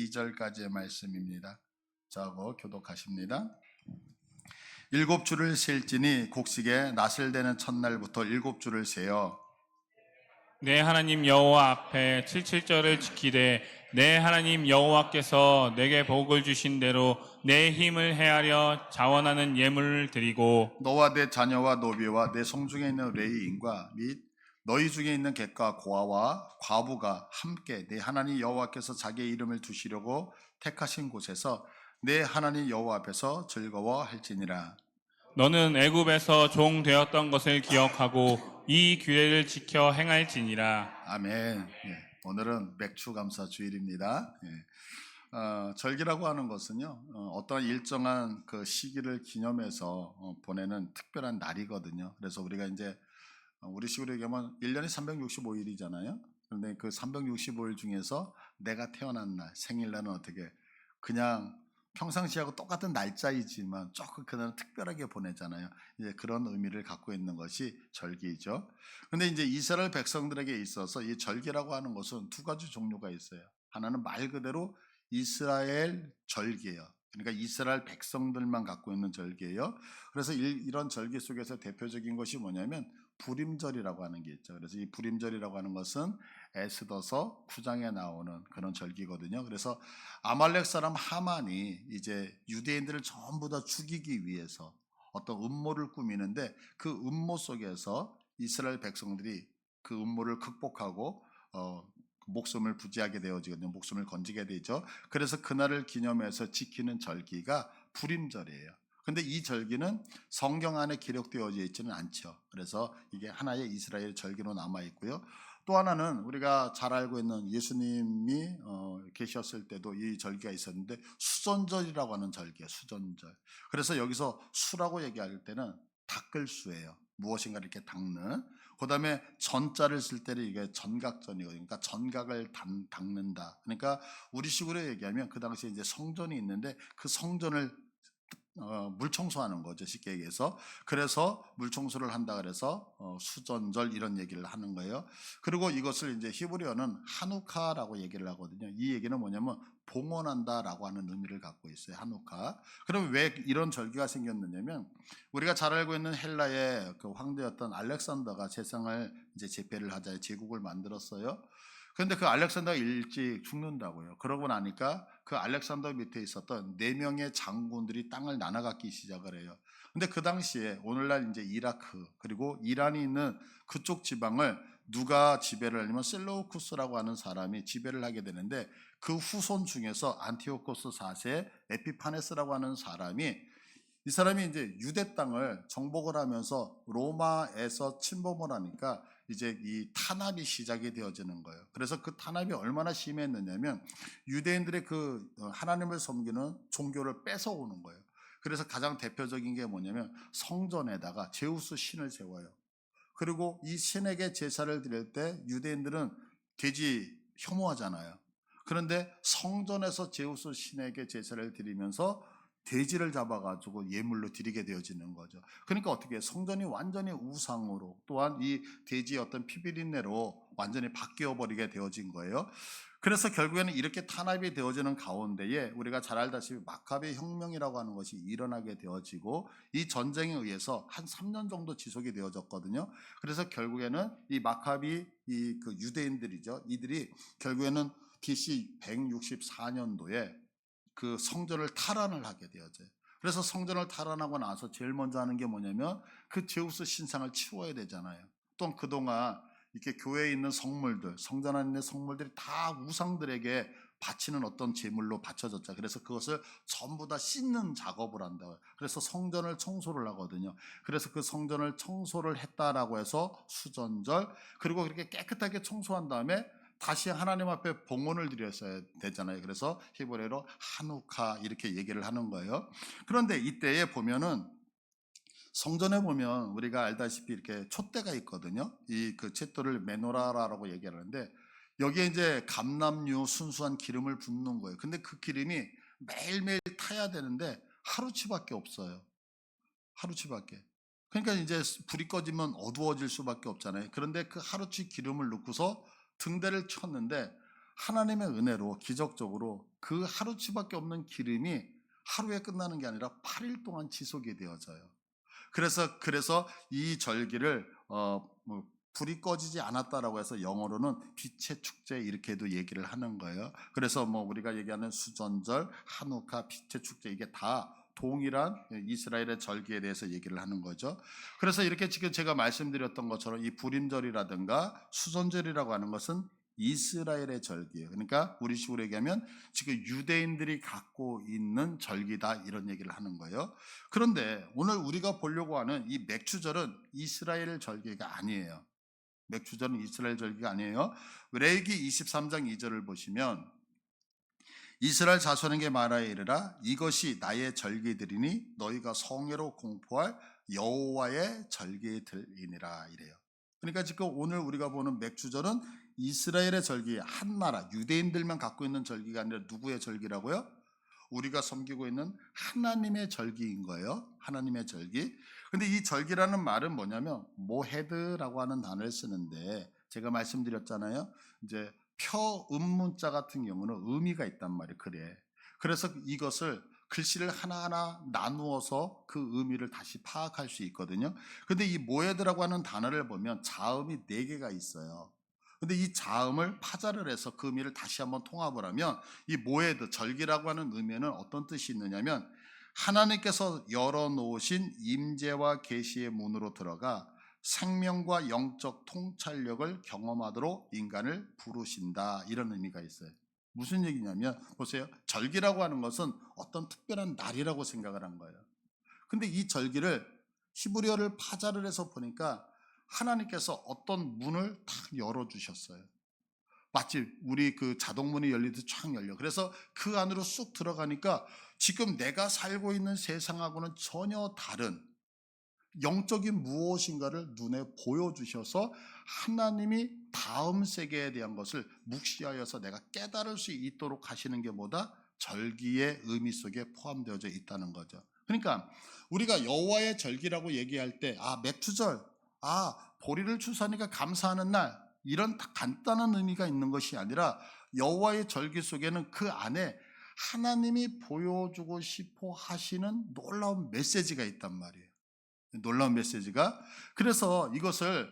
2절까지의 말씀입니다. 저하고 교독하십니다. 7주를 셀지니 곡식에 낫을 대는 첫날부터 7주를 세어 내 하나님 여호와 앞에 77절을 지키되 내 하나님 여호와께서 내게 복을 주신 대로 내 힘을 헤아려 자원하는 예물을 드리고 너와 내 자녀와 노비와 내 성중에 있는 레위인과 및 너희 중에 있는 객과 고아와 과부가 함께 내 하나님 여호와께서 자기의 이름을 두시려고 택하신 곳에서 내 하나님 여호와 앞에서 즐거워할지니라. 너는 애굽에서 종 되었던 것을 기억하고 이 규례를 지켜 행할지니라. 아멘. 오늘은 맥주 감사 주일입니다. 절기라고 하는 것은요, 어떤 일정한 그 시기를 기념해서 보내는 특별한 날이거든요. 그래서 우리가 이제 우리 식으로 얘기하면 1년이 365일이잖아요. 그런데 그 365일 중에서 내가 태어난 날, 생일날은 어떻게 그냥 평상시하고 똑같은 날짜이지만 조금 그날은 특별하게 보내잖아요. 이제 그런 의미를 갖고 있는 것이 절기죠. 근데 이제 이스라엘 백성들에게 있어서 이 절기라고 하는 것은 두 가지 종류가 있어요. 하나는 말 그대로 이스라엘 절기예요. 그러니까 이스라엘 백성들만 갖고 있는 절기예요. 그래서 이런 절기 속에서 대표적인 것이 뭐냐면 불임절이라고 하는 게 있죠. 그래서 이 불임절이라고 하는 것은 에스더서 9장에 나오는 그런 절기거든요. 그래서 아말렉 사람 하만이 이제 유대인들을 전부 다 죽이기 위해서 어떤 음모를 꾸미는데 그 음모 속에서 이스라엘 백성들이 그 음모를 극복하고 목숨을 부지하게 되어지거든요. 목숨을 건지게 되죠. 그래서 그날을 기념해서 지키는 절기가 불임절이에요. 근데 이 절기는 성경 안에 기록되어져 있지는 않죠. 그래서 이게 하나의 이스라엘 절기로 남아 있고요. 또 하나는 우리가 잘 알고 있는 예수님이 계셨을 때도 이 절기가 있었는데 수전절이라고 하는 절기예요. 수전절. 그래서 여기서 수라고 얘기할 때는 닦을 수예요. 무엇인가 이렇게 닦는. 그 다음에 전자를 쓸 때는 이게 전각전이거든요. 그러니까 전각을 닦는다. 그러니까 우리식으로 얘기하면 그 당시에 이제 성전이 있는데 그 성전을 물 청소하는 거죠. 쉽게 얘기해서. 그래서 물 청소를 한다 그래서 수전절 이런 얘기를 하는 거예요. 그리고 이것을 이제 히브리어는 하누카라고 얘기를 하거든요. 이 얘기는 뭐냐면 봉헌한다라고 하는 의미를 갖고 있어요. 하누카. 그럼 왜 이런 절기가 생겼느냐면 우리가 잘 알고 있는 헬라의 그 황제였던 알렉산더가 세상을 이제 제패를 하자 제국을 만들었어요. 그런데 그 알렉산더가 일찍 죽는다고요. 그러고 나니까 그 알렉산더 밑에 있었던 4명의 장군들이 땅을 나눠 갖기 시작을 해요. 근데 그 당시에 오늘날 이제 이라크 그리고 이란이 있는 그쪽 지방을 누가 지배를 하냐면 셀로우쿠스라고 하는 사람이 지배를 하게 되는데 그 후손 중에서 안티오코스 4세 에피파네스라고 하는 사람이 이 사람이 이제 유대 땅을 정복을 하면서 로마에서 침범을 하니까 이제 이 탄압이 시작이 되어지는 거예요. 그래서 그 탄압이 얼마나 심했느냐면 유대인들의 그 하나님을 섬기는 종교를 뺏어오는 거예요. 그래서 가장 대표적인 게 뭐냐면 성전에다가 제우스 신을 세워요. 그리고 이 신에게 제사를 드릴 때 유대인들은 돼지 혐오하잖아요. 그런데 성전에서 제우스 신에게 제사를 드리면서 돼지를 잡아가지고 예물로 드리게 되어지는 거죠. 그러니까 어떻게 성전이 완전히 우상으로 또한 이 돼지의 어떤 피비린내로 완전히 바뀌어 버리게 되어진 거예요. 그래서 결국에는 이렇게 탄압이 되어지는 가운데에 우리가 잘 알다시피 마카베 혁명이라고 하는 것이 일어나게 되어지고 이 전쟁에 의해서 한 3년 정도 지속이 되어졌거든요. 그래서 결국에는 이 마카비 그 유대인들이죠. 이들이 결국에는 BC 164년도에 그 성전을 탈환을 하게 되어져요. 그래서 성전을 탈환하고 나서 제일 먼저 하는 게 뭐냐면 그 제우스 신상을 치워야 되잖아요. 또 그동안 이렇게 교회에 있는 성물들, 성전 안에 있는 성물들이 다 우상들에게 바치는 어떤 제물로 바쳐졌죠. 그래서 그것을 전부 다 씻는 작업을 한다고요. 그래서 성전을 청소를 하거든요. 그래서 그 성전을 청소를 했다라고 해서 수전절, 그리고 그렇게 깨끗하게 청소한 다음에 다시 하나님 앞에 봉헌을 드렸어야 되잖아요. 그래서 히브리어로 하누카 이렇게 얘기를 하는 거예요. 그런데 이때에 보면은 성전에 보면 우리가 알다시피 이렇게 촛대가 있거든요. 이 그 촛대를 메노라라고 얘기하는데 여기에 이제 감람류 순수한 기름을 붓는 거예요. 근데 그 기름이 매일매일 타야 되는데 하루치밖에 없어요. 하루치밖에. 그러니까 이제 불이 꺼지면 어두워질 수밖에 없잖아요. 그런데 그 하루치 기름을 넣고서 등대를 켰는데 하나님의 은혜로 기적적으로 그 하루치밖에 없는 기름이 하루에 끝나는 게 아니라 8일 동안 지속이 되어져요. 그래서 이 절기를 불이 꺼지지 않았다라고 해서 영어로는 빛의 축제 이렇게도 얘기를 하는 거예요. 그래서 우리가 얘기하는 수전절, 한우카, 빛의 축제 이게 다 동일한 이스라엘의 절기에 대해서 얘기를 하는 거죠. 그래서 이렇게 지금 제가 말씀드렸던 것처럼 이 불임절이라든가 수전절이라고 하는 것은 이스라엘의 절기예요. 그러니까 우리 식으로 얘기하면 지금 유대인들이 갖고 있는 절기다 이런 얘기를 하는 거예요. 그런데 오늘 우리가 보려고 하는 이 맥추절은 이스라엘 절기가 아니에요. 맥추절은 이스라엘 절기가 아니에요. 레위기 23장 2절을 보시면 이스라엘 자손에게 말하여 이르라 이것이 나의 절기들이니 너희가 성회로 공포할 여호와의 절기들이니라 이래요. 그러니까 지금 오늘 우리가 보는 맥추절은 이스라엘의 절기, 한 나라 유대인들만 갖고 있는 절기가 아니라 누구의 절기라고요? 우리가 섬기고 있는 하나님의 절기인 거예요. 하나님의 절기. 근데 이 절기라는 말은 뭐냐면 모헤드라고 하는 단어를 쓰는데 제가 말씀드렸잖아요. 이제 표음문자 같은 경우는 의미가 있단 말이에요. 그래. 그래서 이것을 글씨를 하나하나 나누어서 그 의미를 다시 파악할 수 있거든요. 근데 이 모헤드라고 하는 단어를 보면 자음이 4개가 있어요. 근데 이 자음을 파자를 해서 그 의미를 다시 한번 통합을 하면 이 모헤드, 절기라고 하는 의미는 어떤 뜻이 있느냐면 하나님께서 열어놓으신 임재와 계시의 문으로 들어가 생명과 영적 통찰력을 경험하도록 인간을 부르신다 이런 의미가 있어요. 무슨 얘기냐면 보세요. 절기라고 하는 것은 어떤 특별한 날이라고 생각을 한 거예요. 근데 이 절기를 히브리어를 파자를 해서 보니까 하나님께서 어떤 문을 탁 열어주셨어요. 마치 우리 그 자동문이 열리듯 쫙 열려. 그래서 그 안으로 쑥 들어가니까 지금 내가 살고 있는 세상하고는 전혀 다른 영적인 무엇인가를 눈에 보여주셔서 하나님이 다음 세계에 대한 것을 묵시하여서 내가 깨달을 수 있도록 하시는 게 뭐다? 절기의 의미 속에 포함되어져 있다는 거죠. 그러니까 우리가 여호와의 절기라고 얘기할 때 맥추절, 보리를 추수하니까 감사하는 날 이런 간단한 의미가 있는 것이 아니라 여호와의 절기 속에는 그 안에 하나님이 보여주고 싶어 하시는 놀라운 메시지가 있단 말이에요. 놀라운 메시지가. 그래서 이것을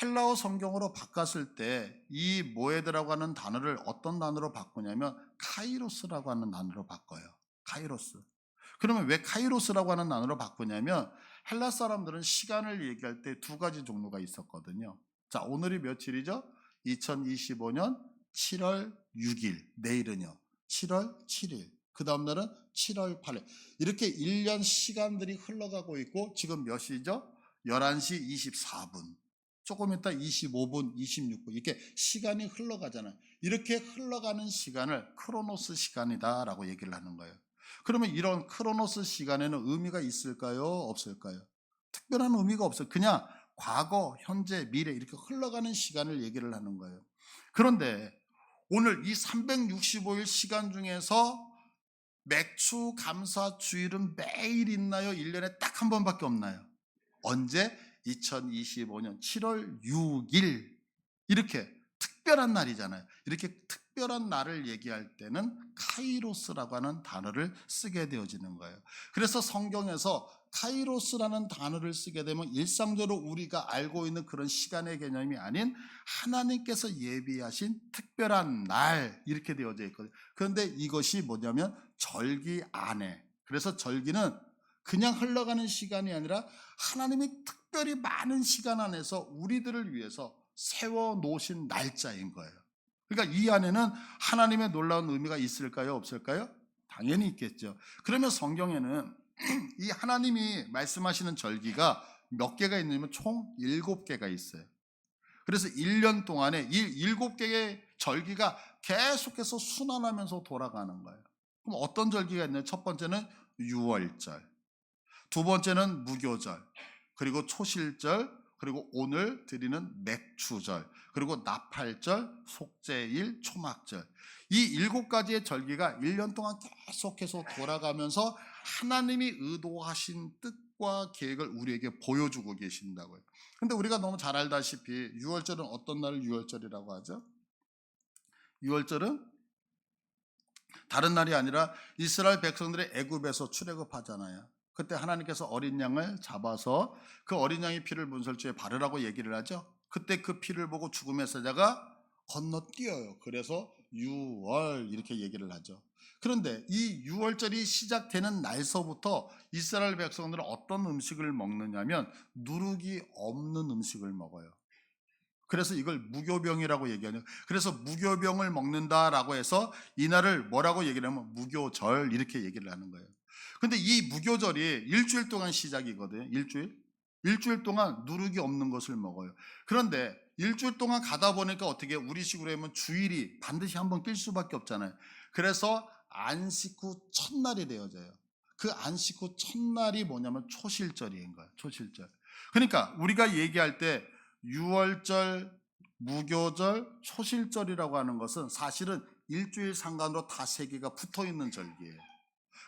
헬라어 성경으로 바꿨을 때 이 모에드라고 하는 단어를 어떤 단어로 바꾸냐면 카이로스라고 하는 단어로 바꿔요. 카이로스. 그러면 왜 카이로스라고 하는 단어로 바꾸냐면 헬라 사람들은 시간을 얘기할 때 2가지 종류가 있었거든요. 자, 오늘이 며칠이죠? 2025년 7월 6일. 내일은요. 7월 7일. 그 다음 날은 7월 8일. 이렇게 1년 시간들이 흘러가고 있고 지금 몇 시죠? 11시 24분. 조금 있다 25분, 26분. 이렇게 시간이 흘러가잖아요. 이렇게 흘러가는 시간을 크로노스 시간이다라고 얘기를 하는 거예요. 그러면 이런 크로노스 시간에는 의미가 있을까요? 없을까요? 특별한 의미가 없어요. 그냥 과거, 현재, 미래 이렇게 흘러가는 시간을 얘기를 하는 거예요. 그런데 오늘 이 365일 시간 중에서 맥추 감사 주일은 매일 있나요? 1년에 딱 한 번밖에 없나요? 언제? 2025년 7월 6일. 이렇게 특별한 날이잖아요. 이렇게 특별한 날을 얘기할 때는 카이로스라고 하는 단어를 쓰게 되어지는 거예요. 그래서 성경에서 카이로스라는 단어를 쓰게 되면 일상적으로 우리가 알고 있는 그런 시간의 개념이 아닌 하나님께서 예비하신 특별한 날 이렇게 되어져 있거든요. 그런데 이것이 뭐냐면 절기 안에, 그래서 절기는 그냥 흘러가는 시간이 아니라 하나님이 특별히 많은 시간 안에서 우리들을 위해서 세워놓으신 날짜인 거예요. 그러니까 이 안에는 하나님의 놀라운 의미가 있을까요? 없을까요? 당연히 있겠죠. 그러면 성경에는 이 하나님이 말씀하시는 절기가 몇 개가 있냐면 총 7개가 있어요. 그래서 1년 동안에 이 7개의 절기가 계속해서 순환하면서 돌아가는 거예요. 그럼 어떤 절기가 있나요? 첫 번째는 유월절, 두 번째는 무교절, 그리고 초실절, 그리고 오늘 드리는 맥추절, 그리고 나팔절, 속죄일, 초막절. 이 7가지의 절기가 1년 동안 계속해서 돌아가면서 하나님이 의도하신 뜻과 계획을 우리에게 보여주고 계신다고요. 근데 우리가 너무 잘 알다시피 유월절은 어떤 날을 유월절이라고 하죠? 유월절은 다른 날이 아니라 이스라엘 백성들이 애굽에서 출애굽하잖아요. 그때 하나님께서 어린 양을 잡아서 그 어린 양의 피를 문설주에 바르라고 얘기를 하죠. 그때 그 피를 보고 죽음의 사자가 건너뛰어요. 그래서 유월 이렇게 얘기를 하죠. 그런데 이 유월절이 시작되는 날서부터 이스라엘 백성들은 어떤 음식을 먹느냐면 누룩이 없는 음식을 먹어요. 그래서 이걸 무교병이라고 얘기하냐. 그래서 무교병을 먹는다라고 해서 이날을 뭐라고 얘기를 하면 무교절 이렇게 얘기를 하는 거예요. 근데 이 무교절이 일주일 동안 시작이거든요. 일주일 동안 누룩이 없는 것을 먹어요. 그런데 일주일 동안 가다 보니까 어떻게 우리식으로 하면 주일이 반드시 한번 낄 수밖에 없잖아요. 그래서 안식 후 첫날이 되어져요. 그 안식 후 첫날이 뭐냐면 초실절인 거예요. 초실절. 그러니까 우리가 얘기할 때 유월절, 무교절, 초실절이라고 하는 것은 사실은 일주일 상간으로 다 세 개가 붙어 있는 절기예요.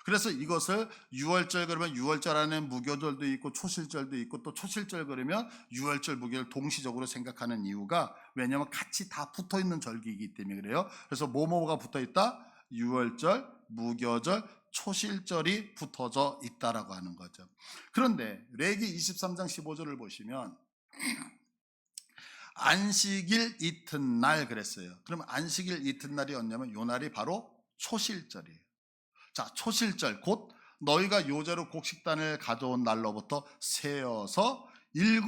그래서 이것을 유월절 그러면 유월절 안에 무교절도 있고 초실절도 있고 또 초실절 그러면 유월절, 무교절 동시적으로 생각하는 이유가 왜냐하면 같이 다 붙어 있는 절기이기 때문에 그래요. 그래서 뭐뭐가 붙어 있다? 유월절, 무교절, 초실절이 붙어져 있다라고 하는 거죠. 그런데 레기 23장 15절을 보시면 안식일 이튿날 그랬어요. 그러면 안식일 이튿날이 언냐면 요 날이 바로 초실절이에요. 자, 초실절 곧 너희가 요제로 곡식단을 가져온 날로부터 세어서 7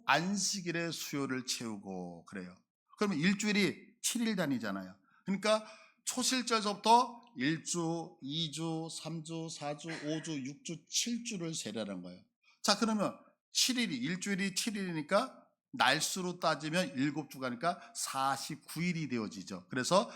안식일의 수요를 채우고 그래요. 그러면 일주일이 7일단이잖아요. 그러니까 초실절부터 1주, 2주, 3주, 4주, 5주, 6주, 7주를 세라는 거예요. 자, 그러면 7일이 일주일이 7일이니까 날수로 따지면 7주가니까 49일이 되어지죠. 그래서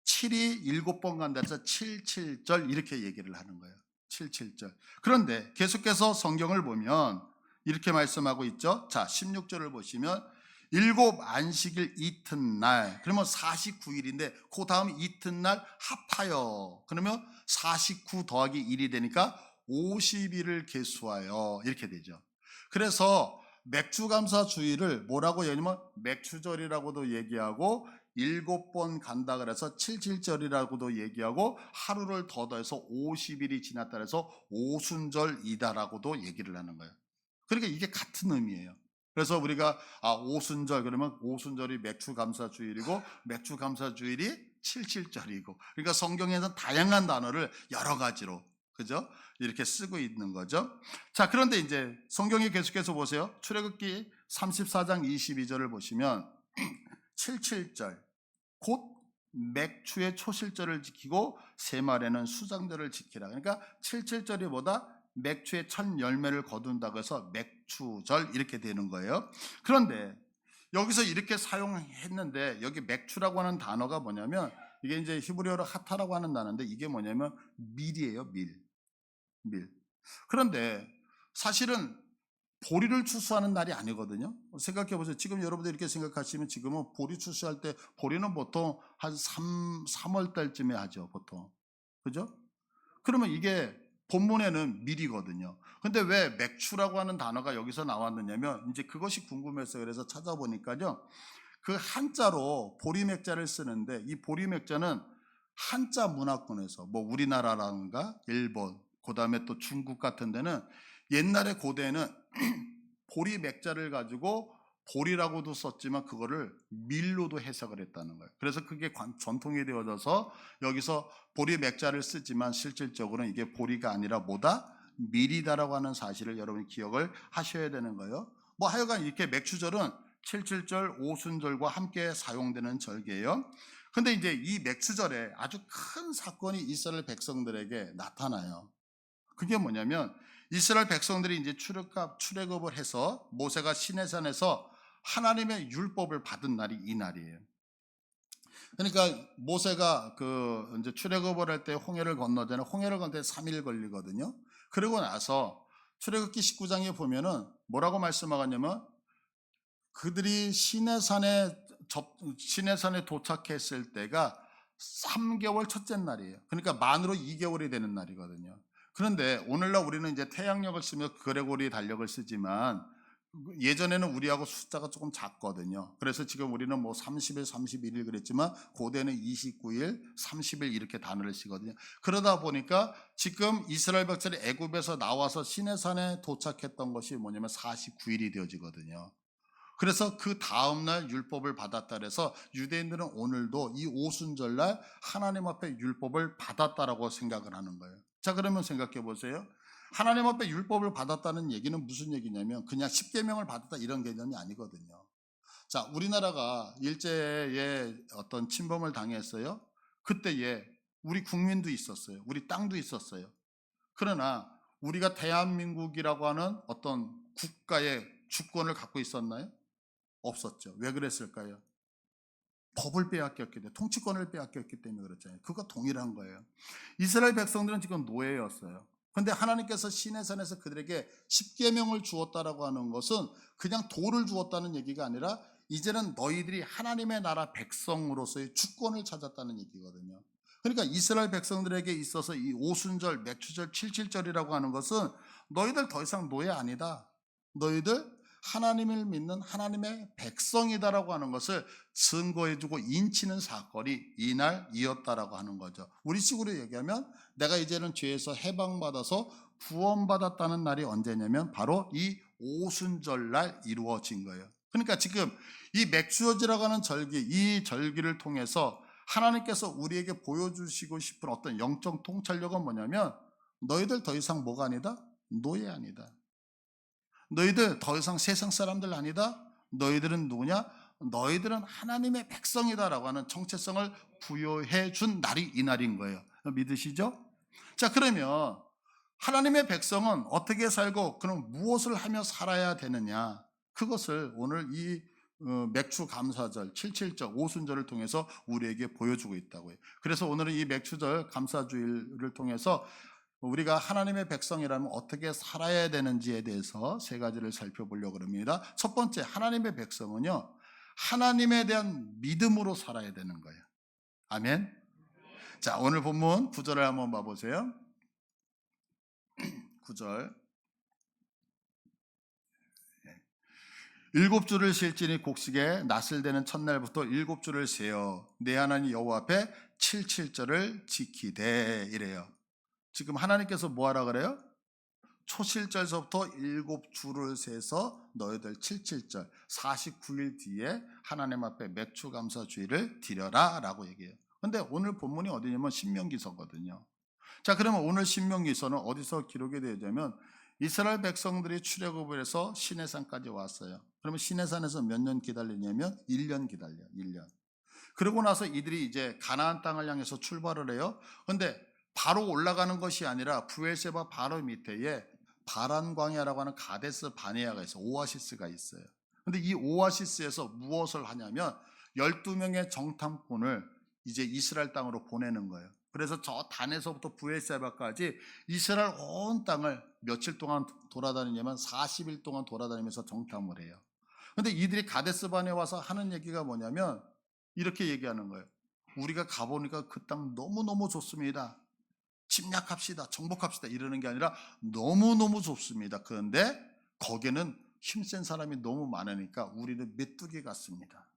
7이 7번 간다 해서 77절 이렇게 얘기를 하는 거예요. 77절. 그런데 계속해서 성경을 보면 이렇게 말씀하고 있죠. 자, 16절을 보시면 7 안식일 이튿날 그러면 49일인데 그 다음 이튿날 합하여 그러면 49 더하기 1이 되니까 50일을 계수하여 이렇게 되죠. 그래서 맥주감사 주일을 뭐라고 얘기하면 맥주절이라고도 얘기하고 7번 간다 그래서 77절이라고도 얘기하고 하루를 더 더해서 50일이 지났다 그래서 오순절이다라고도 얘기를 하는 거예요. 그러니까 이게 같은 의미예요. 그래서 우리가 오순절 그러면 오순절이 맥주감사 주일이고 맥주감사 주일이 77절이고 그러니까 성경에서 다양한 단어를 여러 가지로 그죠? 이렇게 쓰고 있는 거죠. 자, 그런데 이제 성경이 계속해서 보세요. 출애굽기 34장 22절을 보시면 77절 곧 맥추의 초실절을 지키고 세말에는 수장절을 지키라. 그러니까 77절이 뭐다? 맥추의 첫 열매를 거둔다고 해서 맥추절 이렇게 되는 거예요. 그런데 여기서 이렇게 사용했는데 여기 맥추라고 하는 단어가 뭐냐면 이게 이제 히브리어로 하타라고 하는 단어인데 이게 뭐냐면 밀이에요. 밀. 그런데 사실은 보리를 추수하는 날이 아니거든요. 생각해 보세요. 지금 여러분들 이렇게 생각하시면 지금은 보리 추수할 때 보리는 보통 한 3월 달쯤에 하죠. 보통. 그죠? 그러면 이게 본문에는 밀이거든요. 근데 왜 맥추라고 하는 단어가 여기서 나왔느냐면 이제 그것이 궁금해서 그래서 찾아보니까요. 그 한자로 보리맥자를 쓰는데 이 보리맥자는 한자 문화권에서 뭐 우리나라라든가 일본 그다음에 또 중국 같은 데는 옛날에 고대에는 보리 맥자를 가지고 보리라고도 썼지만 그거를 밀로도 해석을 했다는 거예요. 그래서 그게 전통이 되어져서 여기서 보리 맥자를 쓰지만 실질적으로는 이게 보리가 아니라 뭐다? 밀이다라고 하는 사실을 여러분이 기억을 하셔야 되는 거예요. 뭐 하여간 이렇게 맥추절은 77절, 오순절과 함께 사용되는 절기예요. 근데 이제 이 맥추절에 아주 큰 사건이 이스라엘 백성들에게 나타나요. 그게 뭐냐면 이스라엘 백성들이 이제 출애굽을 해서 모세가 시내산에서 하나님의 율법을 받은 날이 이 날이에요. 그러니까 모세가 그 이제 출애굽을 할 때 홍해를 건너잖아요. 홍해를 건널 때 3일 걸리거든요. 그러고 나서 출애굽기 19장에 보면은 뭐라고 말씀하냐면 그들이 시내산에 도착했을 때가 3개월 첫째 날이에요. 그러니까 만으로 2개월이 되는 날이거든요. 그런데 오늘날 우리는 이제 태양력을 쓰며 그레고리 달력을 쓰지만 예전에는 우리하고 숫자가 조금 작거든요. 그래서 지금 우리는 뭐 30일, 31일 그랬지만 고대는 29일, 30일 이렇게 단어를 쓰거든요. 그러다 보니까 지금 이스라엘 백성이 애굽에서 나와서 시내산에 도착했던 것이 뭐냐면 49일이 되어지거든요. 그래서 그 다음날 율법을 받았다 그래서 유대인들은 오늘도 이 오순절날 하나님 앞에 율법을 받았다라고 생각을 하는 거예요. 자, 그러면 생각해 보세요. 하나님 앞에 율법을 받았다는 얘기는 무슨 얘기냐면 그냥 십계명을 받았다 이런 개념이 아니거든요. 자, 우리나라가 일제에 어떤 침범을 당했어요. 그때에 우리 국민도 있었어요. 우리 땅도 있었어요. 그러나 우리가 대한민국이라고 하는 어떤 국가의 주권을 갖고 있었나요? 없었죠. 왜 그랬을까요? 법을 빼앗겼기 때문에, 통치권을 빼앗겼기 때문에 그렇잖아요. 그거 동일한 거예요. 이스라엘 백성들은 지금 노예였어요. 근데 하나님께서 시내산에서 그들에게 십계명을 주었다라고 하는 것은 그냥 도를 주었다는 얘기가 아니라 이제는 너희들이 하나님의 나라 백성으로서의 주권을 찾았다는 얘기거든요. 그러니까 이스라엘 백성들에게 있어서 이 오순절, 맥추절, 칠칠절이라고 하는 것은 너희들 더 이상 노예 아니다. 너희들 하나님을 믿는 하나님의 백성이다라고 하는 것을 증거해주고 인치는 사건이 이날이었다라고 하는 거죠. 우리식으로 얘기하면 내가 이제는 죄에서 해방받아서 구원받았다는 날이 언제냐면 바로 이 오순절날 이루어진 거예요. 그러니까 지금 이 맥주어지라고 하는 절기, 이 절기를 통해서 하나님께서 우리에게 보여주시고 싶은 어떤 영적 통찰력은 뭐냐면 너희들 더 이상 뭐가 아니다? 노예 아니다. 너희들 더 이상 세상 사람들 아니다. 너희들은 누구냐? 너희들은 하나님의 백성이다라고 하는 정체성을 부여해 준 날이 이 날인 거예요. 믿으시죠? 자, 그러면 하나님의 백성은 어떻게 살고 그럼 무엇을 하며 살아야 되느냐? 그것을 오늘 이 맥주 감사절, 칠칠절, 오순절을 통해서 우리에게 보여주고 있다고요. 그래서 오늘은 이 맥주절 감사주일을 통해서 우리가 하나님의 백성이라면 어떻게 살아야 되는지에 대해서 세 가지를 살펴보려고 합니다. 첫 번째, 하나님의 백성은요, 하나님에 대한 믿음으로 살아야 되는 거예요. 아멘. 자, 오늘 본문 9절을 한번 봐보세요. 9절. 일곱 주를 실지니 곡식에 낫을 대는 첫날부터 일곱 주를 세어 내 하나님 여호와 앞에 칠칠절을 지키되 이래요. 지금 하나님께서 뭐 하라 그래요? 초실절서부터 일곱 주를 세서 너희들 칠칠절 49일 뒤에 하나님 앞에 맥주감사주의를 드려라 라고 얘기해요. 근데 오늘 본문이 어디냐면 신명기서거든요. 자, 그러면 오늘 신명기서는 어디서 기록이 되냐면 이스라엘 백성들이 출애굽을 해서 시내산까지 왔어요. 그러면 시내산에서 몇 년 기다리냐면 1년 기다려요. 1년. 그러고 나서 이들이 이제 가나안 땅을 향해서 출발을 해요. 근데 바로 올라가는 것이 아니라 부엘세바 바로 밑에에 바란 광야라고 하는 가데스 바네아가 있어요. 오아시스가 있어요. 근데 이 오아시스에서 무엇을 하냐면 12명의 정탐꾼을 이제 이스라엘 땅으로 보내는 거예요. 그래서 저 단에서부터 부엘세바까지 이스라엘 온 땅을 며칠 동안 돌아다니냐면 40일 동안 돌아다니면서 정탐을 해요. 근데 이들이 가데스 바네아에 와서 하는 얘기가 뭐냐면 이렇게 얘기하는 거예요. 우리가 가보니까 그 땅 너무너무 좋습니다. 침략합시다, 정복합시다 이러는 게 아니라 너무너무 좋습니다. 그런데 거기는 힘센 사람이 너무 많으니까 우리는 메뚜기 같습니다.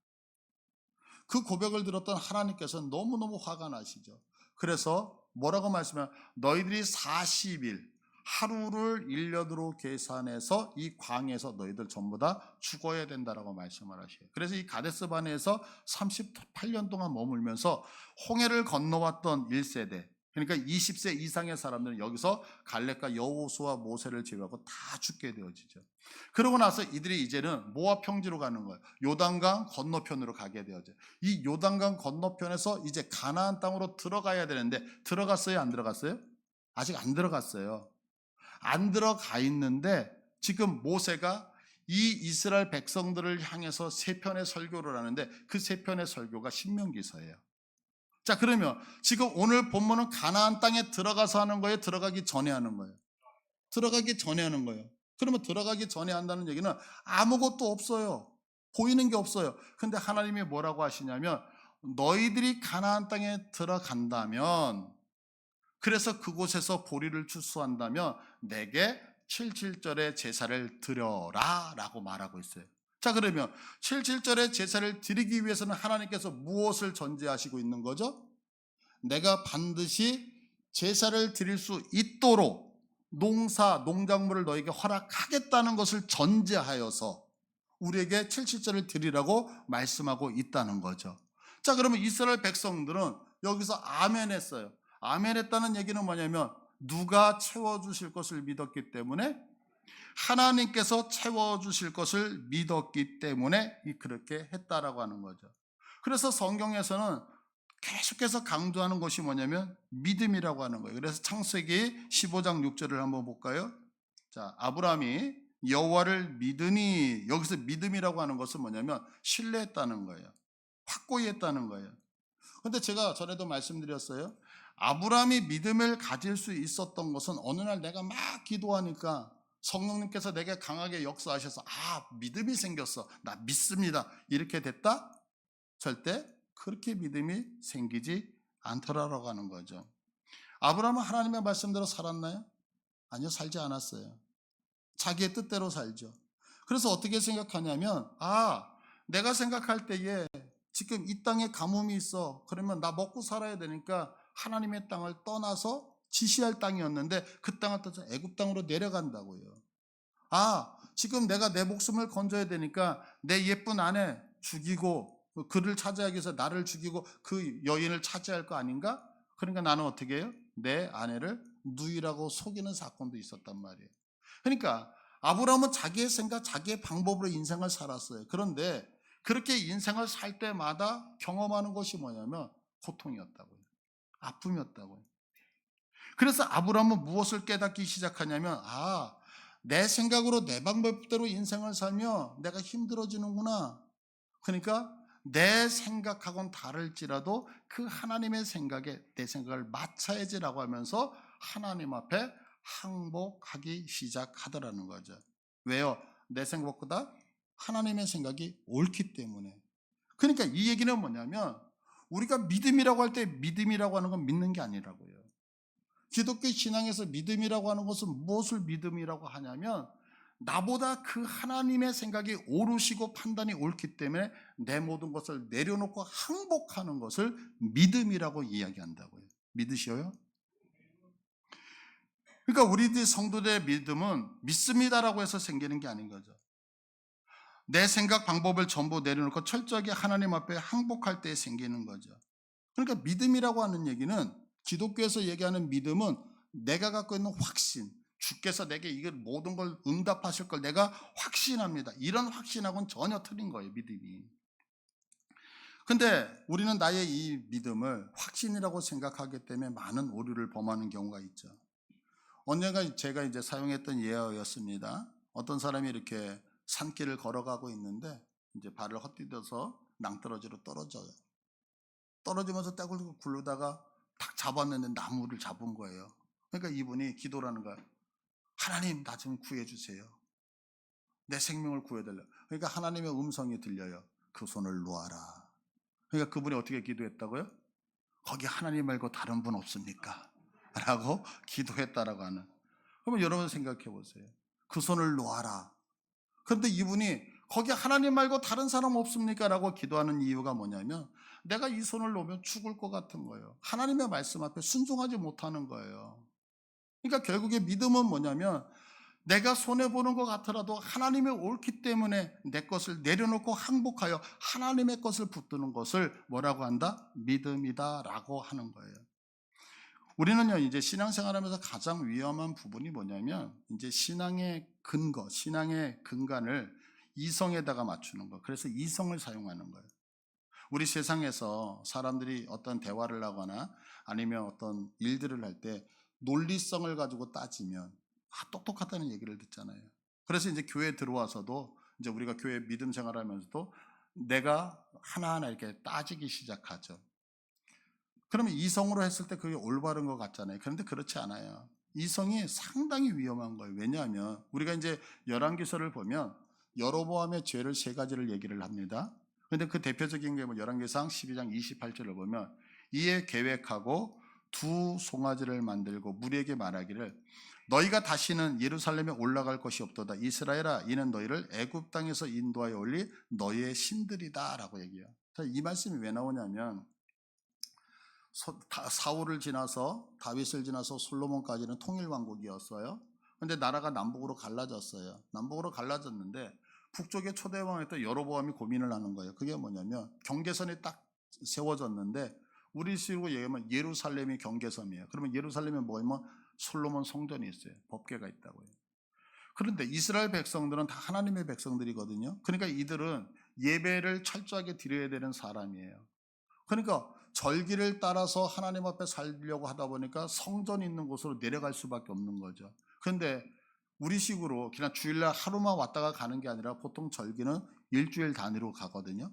그 고백을 들었던 하나님께서는 너무너무 화가 나시죠. 그래서 뭐라고 말씀하면 너희들이 40일 하루를 1년으로 계산해서 이 광에서 너희들 전부 다 죽어야 된다라고 말씀을 하셔요. 그래서 이 가데스 바네에서 38년 동안 머물면서 홍해를 건너왔던 1세대, 그러니까 20세 이상의 사람들은 여기서 갈렙과 여호수아 모세를 제외하고 다 죽게 되어지죠. 그러고 나서 이들이 이제는 모압 평지로 가는 거예요. 요단강 건너편으로 가게 되어져요. 이 요단강 건너편에서 이제 가나안 땅으로 들어가야 되는데 들어갔어요, 안 들어갔어요? 아직 안 들어갔어요. 안 들어가 있는데 지금 모세가 이 이스라엘 백성들을 향해서 세 편의 설교를 하는데 그 세 편의 설교가 신명기서예요. 자, 그러면 지금 오늘 본문은 가나안 땅에 들어가서 하는 거예요? 들어가기 전에 하는 거예요? 들어가기 전에 하는 거예요. 그러면 들어가기 전에 한다는 얘기는 아무것도 없어요. 보이는 게 없어요. 근데 하나님이 뭐라고 하시냐면 너희들이 가나안 땅에 들어간다면, 그래서 그곳에서 보리를 추수한다면 내게 77절에 제사를 드려라 라고 말하고 있어요. 자, 그러면 77절에 제사를 드리기 위해서는 하나님께서 무엇을 전제하시고 있는 거죠? 내가 반드시 제사를 드릴 수 있도록 농작물을 너에게 허락하겠다는 것을 전제하여서 우리에게 77절을 드리라고 말씀하고 있다는 거죠. 자, 그러면 이스라엘 백성들은 여기서 아멘 했어요. 아멘 했다는 얘기는 뭐냐면 누가 채워주실 것을 믿었기 때문에, 하나님께서 채워주실 것을 믿었기 때문에 그렇게 했다라고 하는 거죠. 그래서 성경에서는 계속해서 강조하는 것이 뭐냐면 믿음이라고 하는 거예요. 그래서 창세기 15장 6절을 한번 볼까요? 자, 아브라함이 여호와를 믿으니, 여기서 믿음이라고 하는 것은 뭐냐면 신뢰했다는 거예요. 확고히 했다는 거예요. 그런데 제가 전에도 말씀드렸어요. 아브라함이 믿음을 가질 수 있었던 것은 어느 날 내가 막 기도하니까 성령님께서 내게 강하게 역사하셔서 믿음이 생겼어, 나 믿습니다, 이렇게 됐다? 절대 그렇게 믿음이 생기지 않더라라고 하는 거죠. 아브라함은 하나님의 말씀대로 살았나요? 아니요, 살지 않았어요. 자기의 뜻대로 살죠. 그래서 어떻게 생각하냐면 내가 생각할 때에 지금 이 땅에 가뭄이 있어, 그러면 나 먹고 살아야 되니까 하나님의 땅을 떠나서 지시할 땅이었는데 그 땅을 떠나서 애굽 땅으로 내려간다고요. 지금 내가 내 목숨을 건져야 되니까 내 예쁜 아내 죽이고 그를 차지하기 위해서 나를 죽이고 그 여인을 차지할 거 아닌가? 그러니까 나는 어떻게 해요? 내 아내를 누이라고 속이는 사건도 있었단 말이에요. 그러니까 아브라함은 자기의 생각, 자기의 방법으로 인생을 살았어요. 그런데 그렇게 인생을 살 때마다 경험하는 것이 뭐냐면 고통이었다고요. 아픔이었다고요. 그래서 아브라함은 무엇을 깨닫기 시작하냐면 내 생각으로 내 방법대로 인생을 살면 내가 힘들어지는구나. 그러니까 내 생각하고는 다를지라도 그 하나님의 생각에 내 생각을 맞춰야지라고 하면서 하나님 앞에 항복하기 시작하더라는 거죠. 왜요? 내 생각보다 하나님의 생각이 옳기 때문에. 그러니까 이 얘기는 뭐냐면 우리가 믿음이라고 할 때 믿음이라고 하는 건 믿는 게 아니라고요. 기독교 신앙에서 믿음이라고 하는 것은 무엇을 믿음이라고 하냐면 나보다 그 하나님의 생각이 옳으시고 판단이 옳기 때문에 내 모든 것을 내려놓고 항복하는 것을 믿음이라고 이야기한다고요. 믿으셔요? 그러니까 우리들 성도들의 믿음은 믿습니다라고 해서 생기는 게 아닌 거죠. 내 생각 방법을 전부 내려놓고 철저하게 하나님 앞에 항복할 때 생기는 거죠. 그러니까 믿음이라고 하는 얘기는, 기독교에서 얘기하는 믿음은 내가 갖고 있는 확신, 주께서 내게 이걸 모든 걸 응답하실 걸 내가 확신합니다, 이런 확신하고는 전혀 틀린 거예요, 믿음이. 근데 우리는 나의 이 믿음을 확신이라고 생각하기 때문에 많은 오류를 범하는 경우가 있죠. 언젠가 제가 이제 사용했던 예어였습니다. 어떤 사람이 이렇게 산길을 걸어가고 있는데 이제 발을 헛디뎌서 낭떠러지로 떨어져요. 떨어지면서 떼굴 굴르다가 딱 잡았는데 나무를 잡은 거예요. 그러니까 이분이 기도를 하는 거예요. 하나님, 나 좀 구해주세요. 내 생명을 구해달라. 그러니까 하나님의 음성이 들려요. 그 손을 놓아라. 그러니까 그분이 어떻게 기도했다고요? 거기 하나님 말고 다른 분 없습니까? 라고 기도했다라고 하는. 그러면 여러분 생각해 보세요. 그 손을 놓아라. 그런데 이분이 거기 하나님 말고 다른 사람 없습니까? 라고 기도하는 이유가 뭐냐면 내가 이 손을 놓으면 죽을 것 같은 거예요. 하나님의 말씀 앞에 순종하지 못하는 거예요. 그러니까 결국에 믿음은 뭐냐면 내가 손해보는 것 같더라도 하나님의 옳기 때문에 내 것을 내려놓고 항복하여 하나님의 것을 붙드는 것을 뭐라고 한다? 믿음이다 라고 하는 거예요. 우리는요, 이제 신앙생활하면서 가장 위험한 부분이 뭐냐면 이제 신앙의 근거, 신앙의 근간을 이성에다가 맞추는 거. 그래서 이성을 사용하는 거예요. 우리 세상에서 사람들이 어떤 대화를 하거나 아니면 어떤 일들을 할 때 논리성을 가지고 따지면 똑똑하다는 얘기를 듣잖아요. 그래서 이제 교회에 들어와서도 이제 우리가 교회 믿음 생활하면서도 내가 하나하나 이렇게 따지기 시작하죠. 그러면 이성으로 했을 때 그게 올바른 것 같잖아요. 그런데 그렇지 않아요. 이성이 상당히 위험한 거예요. 왜냐하면 우리가 이제 열왕기서를 보면 여로보암의 죄를 3가지를 얘기를 합니다. 그런데 그 대표적인 게 뭐 열왕기상 12장 28절을 보면 이에 계획하고 두 송아지를 만들고 무리에게 말하기를 너희가 다시는 예루살렘에 올라갈 것이 없도다. 이스라엘아, 이는 너희를 애굽 땅에서 인도하여 올리 너희의 신들이다라고 얘기해요. 이 말씀이 왜 나오냐면 사울을 지나서 다윗을 지나서 솔로몬까지는 통일왕국이었어요. 근데 나라가 남북으로 갈라졌어요. 남북으로 갈라졌는데 북쪽의 초대왕이었던 여로보암이 고민을 하는 거예요. 그게 뭐냐면 경계선이 딱 세워졌는데 우리식으로 얘기하면 예루살렘이 경계선이에요. 그러면 예루살렘에 뭐냐면 솔로몬 성전이 있어요. 법궤가 있다고요. 그런데 이스라엘 백성들은 다 하나님의 백성들이거든요. 그러니까 이들은 예배를 철저하게 드려야 되는 사람이에요. 그러니까 절기를 따라서 하나님 앞에 살려고 하다 보니까 성전 있는 곳으로 내려갈 수밖에 없는 거죠. 그런데 우리식으로 그냥 주일날 하루만 왔다가 가는 게 아니라 보통 절기는 일주일 단위로 가거든요.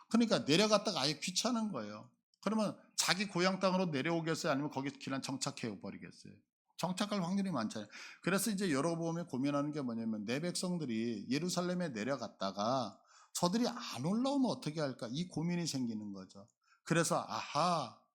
그러니까 내려갔다가 아예 귀찮은 거예요. 그러면 자기 고향 땅으로 내려오겠어요? 아니면 거기 그냥 정착해 버리겠어요? 정착할 확률이 많잖아요. 그래서 이제 여로보암이 고민하는 게 뭐냐면 내 백성들이 예루살렘에 내려갔다가 저들이 안 올라오면 어떻게 할까? 이 고민이 생기는 거죠. 그래서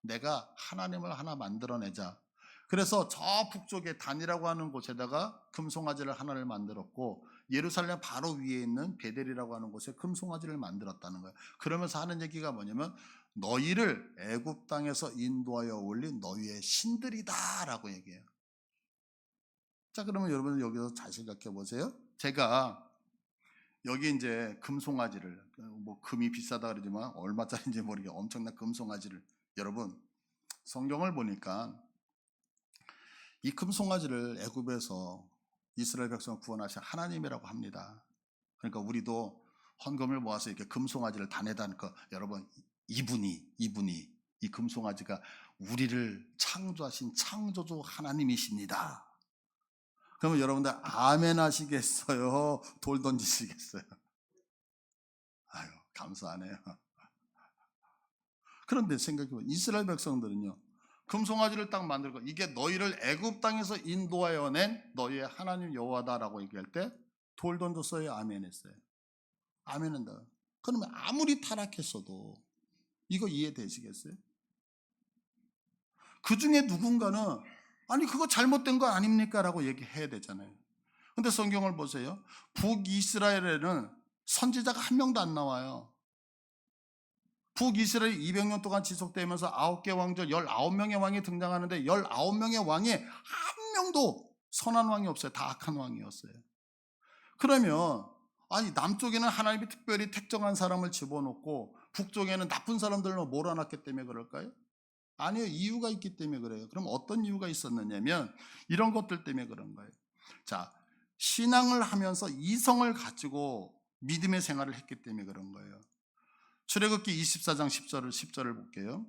내가 하나님을 하나 만들어내자. 그래서 저 북쪽에 단이라고 하는 곳에다가 금송아지를 하나를 만들었고 예루살렘 바로 위에 있는 베델이라고 하는 곳에 금송아지를 만들었다는 거예요. 그러면서 하는 얘기가 뭐냐면 너희를 애굽 땅에서 인도하여 올린 너희의 신들이다라고 얘기해요. 자, 그러면 여러분 여기서 잘 생각해 보세요. 제가 여기 이제 금송아지를, 뭐 금이 비싸다 그러지만 얼마짜리인지 모르게 엄청난 금송아지를, 여러분 성경을 보니까 이 금송아지를 애굽에서 이스라엘 백성을 구원하신 하나님이라고 합니다. 그러니까 우리도 헌금을 모아서 이렇게 금송아지를 단에다 놓고, 여러분 이분이 이 금송아지가 우리를 창조하신 창조주 하나님이십니다. 그러면 여러분들 아멘 하시겠어요? 돌 던지시겠어요? 아유, 감사하네요. 그런데 생각해보면 이스라엘 백성들은요, 금송아지를 딱 만들고 이게 너희를 애굽 땅에서 인도하여 낸 너희의 하나님 여호와다라고 얘기할 때 돌 던졌어요? 아멘 했어요? 아멘 한다. 그러면 아무리 타락했어도 이거 이해되시겠어요? 그 중에 누군가는 아니 그거 잘못된 거 아닙니까? 라고 얘기해야 되잖아요. 근데 성경을 보세요. 북이스라엘에는 선지자가 한 명도 안 나와요. 북이스라엘 200년 동안 지속되면서 9개 왕조 19명의 왕이 등장하는데 19명의 왕이 한 명도 선한 왕이 없어요. 다 악한 왕이었어요. 그러면 아니 남쪽에는 하나님이 특별히 택정한 사람을 집어넣고 북쪽에는 나쁜 사람들로 몰아놨기 때문에 그럴까요? 아니요. 이유가 있기 때문에 그래요. 그럼 어떤 이유가 있었느냐면 이런 것들 때문에 그런 거예요. 자, 신앙을 하면서 이성을 가지고 믿음의 생활을 했기 때문에 그런 거예요. 출애굽기 24장 10절을 볼게요.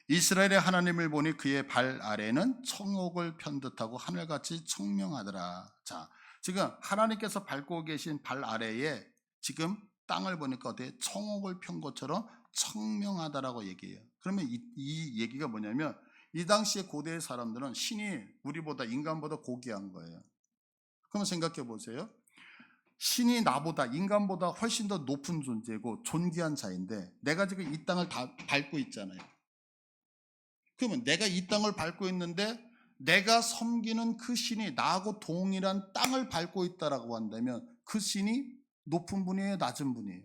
이스라엘의 하나님을 보니 그의 발 아래는 청옥을 편 듯하고 하늘같이 청명하더라. 자, 지금 하나님께서 밟고 계신 발 아래에 지금 땅을 보니까 어때? 청옥을 편 것처럼 청명하다라고 얘기해요. 그러면 이 얘기가 뭐냐면 이 당시에 고대의 사람들은 신이 우리보다 인간보다 고귀한 거예요. 그러면 생각해 보세요. 신이 나보다 인간보다 훨씬 더 높은 존재고 존귀한 자인데 내가 지금 이 땅을 다 밟고 있잖아요. 그러면 내가 이 땅을 밟고 있는데 내가 섬기는 그 신이 나하고 동일한 땅을 밟고 있다라고 한다면 그 신이 높은 분이에요? 낮은 분이에요?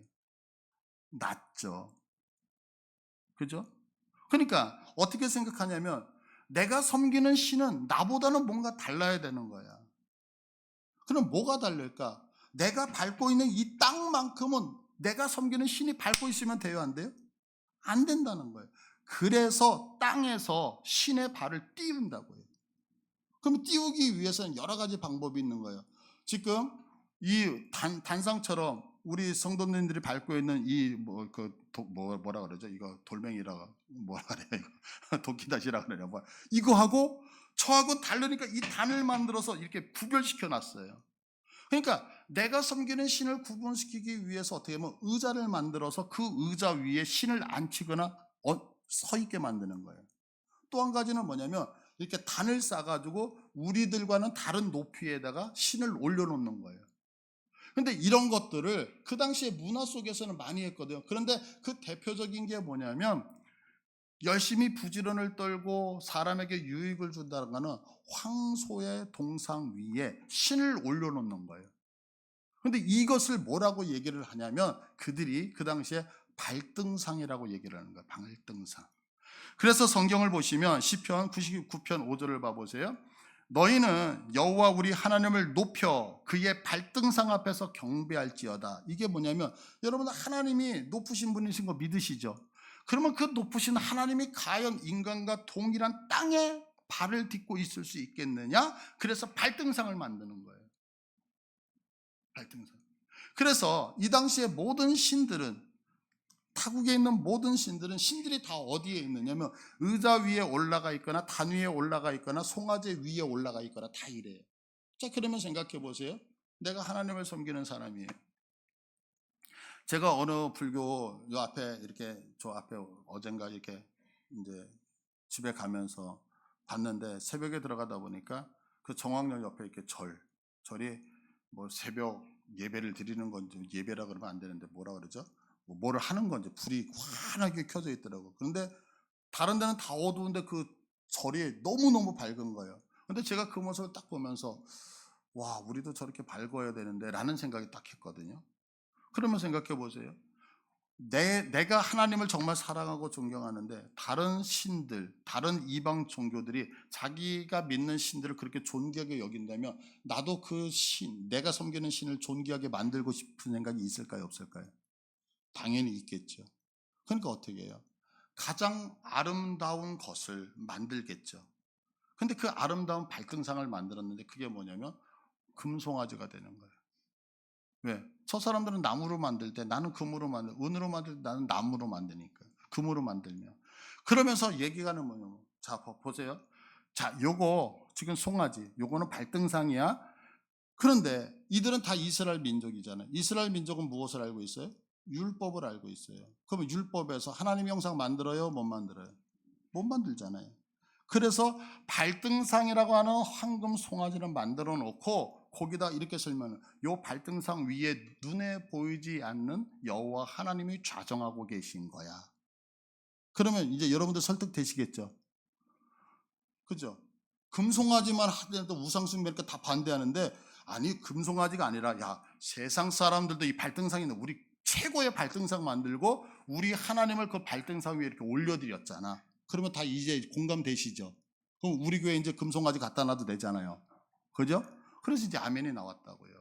낮죠. 그죠? 그러니까 어떻게 생각하냐면 내가 섬기는 신은 나보다는 뭔가 달라야 되는 거야. 그럼 뭐가 다를까? 내가 밟고 있는 이 땅만큼은 내가 섬기는 신이 밟고 있으면 돼요? 안 돼요? 안 된다는 거예요. 그래서 땅에서 신의 발을 띄운다고요. 그럼 띄우기 위해서는 여러 가지 방법이 있는 거예요. 지금 이 단상처럼 우리 성도님들이 밟고 있는 이 뭐라 그러죠? 이거 돌멩이라고 뭐라 그래요? 이거 도끼다시라 그래요. 이거하고 저하고 다르니까 이 단을 만들어서 이렇게 구별시켜 놨어요. 그러니까 내가 섬기는 신을 구분시키기 위해서 어떻게 보면 의자를 만들어서 그 의자 위에 신을 앉히거나 서 있게 만드는 거예요. 또 한 가지는 뭐냐면 이렇게 단을 싸가지고 우리들과는 다른 높이에다가 신을 올려놓는 거예요. 근데 이런 것들을 그 당시에 문화 속에서는 많이 했거든요. 그런데 그 대표적인 게 뭐냐면 열심히 부지런을 떨고 사람에게 유익을 준다는 것은 황소의 동상 위에 신을 올려놓는 거예요. 그런데 이것을 뭐라고 얘기를 하냐면 그들이 그 당시에 발등상이라고 얘기를 하는 거예요. 발등상. 그래서 성경을 보시면 시편 99편 5절을 봐보세요. 너희는 여호와 우리 하나님을 높여 그의 발등상 앞에서 경배할지어다. 이게 뭐냐면 여러분 하나님이 높으신 분이신 거 믿으시죠? 그러면 그 높으신 하나님이 과연 인간과 동일한 땅에 발을 딛고 있을 수 있겠느냐? 그래서 발등상을 만드는 거예요. 발등상. 그래서 이 당시에 모든 신들은 타국에 있는 모든 신들은 신들이 다 어디에 있느냐면 의자 위에 올라가 있거나 단 위에 올라가 있거나 송아지 위에 올라가 있거나 다 이래요. 자, 그러면 생각해 보세요. 내가 하나님을 섬기는 사람이에요. 제가 어느 불교 요 앞에 이렇게 저 앞에 어젠가 이렇게 이제 집에 가면서 봤는데 새벽에 들어가다 보니까 그 정왕령 옆에 이렇게 절이 뭐 새벽 예배를 드리는 건지 예배라 그러면 안 되는데 뭐라 그러죠? 뭐를 하는 건지 불이 환하게 켜져 있더라고. 그런데 다른 데는 다 어두운데 그 절이 너무너무 밝은 거예요. 근데 제가 그 모습을 딱 보면서 와, 우리도 저렇게 밝아야 되는데 라는 생각이 딱 했거든요. 그러면 생각해 보세요. 내가 하나님을 정말 사랑하고 존경하는데 다른 신들, 다른 이방 종교들이 자기가 믿는 신들을 그렇게 존귀하게 여긴다면 나도 그 신, 내가 섬기는 신을 존귀하게 만들고 싶은 생각이 있을까요? 없을까요? 당연히 있겠죠. 그러니까 어떻게 해요? 가장 아름다운 것을 만들겠죠. 근데 그 아름다운 발등상을 만들었는데 그게 뭐냐면 금송아지가 되는 거예요. 왜? 저 사람들은 나무로 만들 때 나는 금으로 은으로 만들 때 나는 나무로 만드니까. 금으로 만들면. 그러면서 얘기가는 뭐냐면, 자, 보세요. 자, 요거 지금 송아지, 요거는 발등상이야. 그런데 이들은 다 이스라엘 민족이잖아요. 이스라엘 민족은 무엇을 알고 있어요? 율법을 알고 있어요. 그러면 율법에서 하나님 형상 만들어요? 못 만들어요? 못 만들잖아요. 그래서 발등상이라고 하는 황금 송아지를 만들어 놓고 거기다 이렇게 설명을, 요 발등상 위에 눈에 보이지 않는 여호와 하나님이 좌정하고 계신 거야. 그러면 이제 여러분들 설득되시겠죠? 그죠? 금송아지만 하더라도 우상숭배니까 다 반대하는데, 아니 금송아지가 아니라 야, 세상 사람들도 이 발등상 있는 우리 최고의 발등상 만들고 우리 하나님을 그 발등상 위에 이렇게 올려드렸잖아. 그러면 다 이제 공감되시죠? 그럼 우리 교회 이제 금송아지 갖다 놔도 되잖아요. 그죠? 그래서 이제 아멘이 나왔다고요.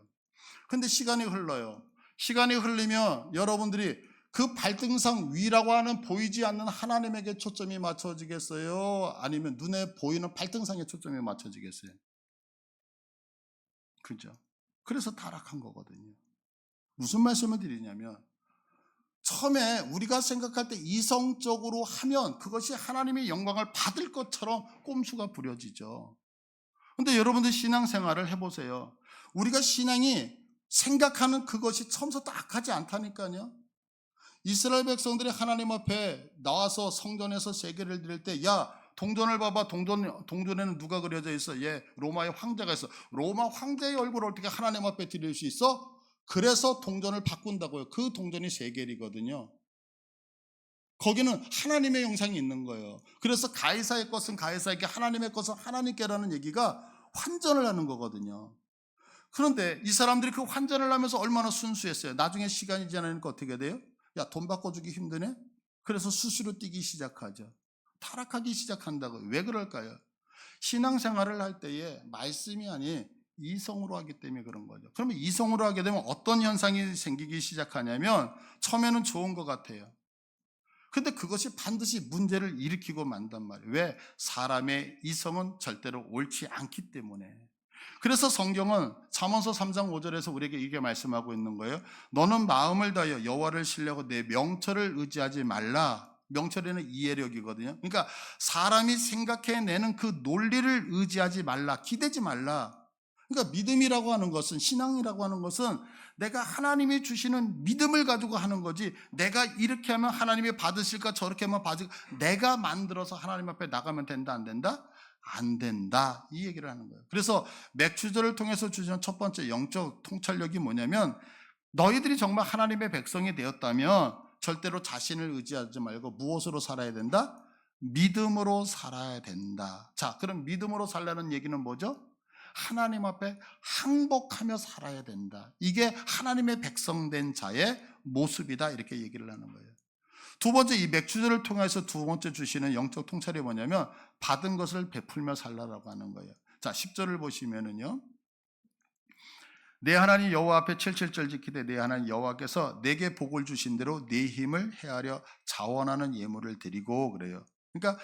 근데 시간이 흘러요. 시간이 흘리면 여러분들이 그 발등상 위라고 하는 보이지 않는 하나님에게 초점이 맞춰지겠어요? 아니면 눈에 보이는 발등상에 초점이 맞춰지겠어요? 그죠? 그래서 타락한 거거든요. 무슨 말씀을 드리냐면 처음에 우리가 생각할 때 이성적으로 하면 그것이 하나님의 영광을 받을 것처럼 꼼수가 부려지죠. 근데 여러분들 신앙생활을 해보세요. 우리가 신앙이 생각하는 그것이 처음부터 악하지 않다니까요. 이스라엘 백성들이 하나님 앞에 나와서 성전에서 세계를 드릴 때, 야, 동전을 봐봐. 동전에는 누가 그려져 있어? 예, 로마의 황제가 있어. 로마 황제의 얼굴을 어떻게 하나님 앞에 드릴 수 있어? 그래서 동전을 바꾼다고요. 그 동전이 세겔이거든요. 거기는 하나님의 영상이 있는 거예요. 그래서 가이사의 것은 가이사에게, 하나님의 것은 하나님께라는 얘기가 환전을 하는 거거든요. 그런데 이 사람들이 그 환전을 하면서 얼마나 순수했어요. 나중에 시간이 지나니까 어떻게 돼요? 야, 돈 바꿔주기 힘드네? 그래서 수수료 뛰기 시작하죠. 타락하기 시작한다고요. 왜 그럴까요? 신앙생활을 할 때에 말씀이 아닌 이성으로 하기 때문에 그런 거죠. 그러면 이성으로 하게 되면 어떤 현상이 생기기 시작하냐면 처음에는 좋은 것 같아요. 근데 그것이 반드시 문제를 일으키고 만단 말이에요. 왜? 사람의 이성은 절대로 옳지 않기 때문에. 그래서 성경은 잠언서 3장 5절에서 우리에게 이게 말씀하고 있는 거예요. 너는 마음을 다하여 여호와를 신뢰하고 내 명철을 의지하지 말라. 명철에는 이해력이거든요. 그러니까 사람이 생각해내는 그 논리를 의지하지 말라. 기대지 말라. 그러니까 믿음이라고 하는 것은, 신앙이라고 하는 것은 내가 하나님이 주시는 믿음을 가지고 하는 거지, 내가 이렇게 하면 하나님이 받으실까 저렇게 하면 받으실까, 내가 만들어서 하나님 앞에 나가면 된다 안 된다? 안 된다, 이 얘기를 하는 거예요. 그래서 맥주절을 통해서 주시는 첫 번째 영적 통찰력이 뭐냐면, 너희들이 정말 하나님의 백성이 되었다면 절대로 자신을 의지하지 말고 무엇으로 살아야 된다? 믿음으로 살아야 된다. 자, 그럼 믿음으로 살라는 얘기는 뭐죠? 하나님 앞에 항복하며 살아야 된다. 이게 하나님의 백성된 자의 모습이다. 이렇게 얘기를 하는 거예요. 두 번째, 이 맥주절을 통해서 두 번째 주시는 영적 통찰이 뭐냐면 받은 것을 베풀며 살라라고 하는 거예요. 자, 10절을 보시면은요. 내 하나님 여호와 앞에 칠칠절 지키되 내 하나님 여호와께서 내게 복을 주신 대로 내 힘을 헤아려 자원하는 예물을 드리고 그래요. 그러니까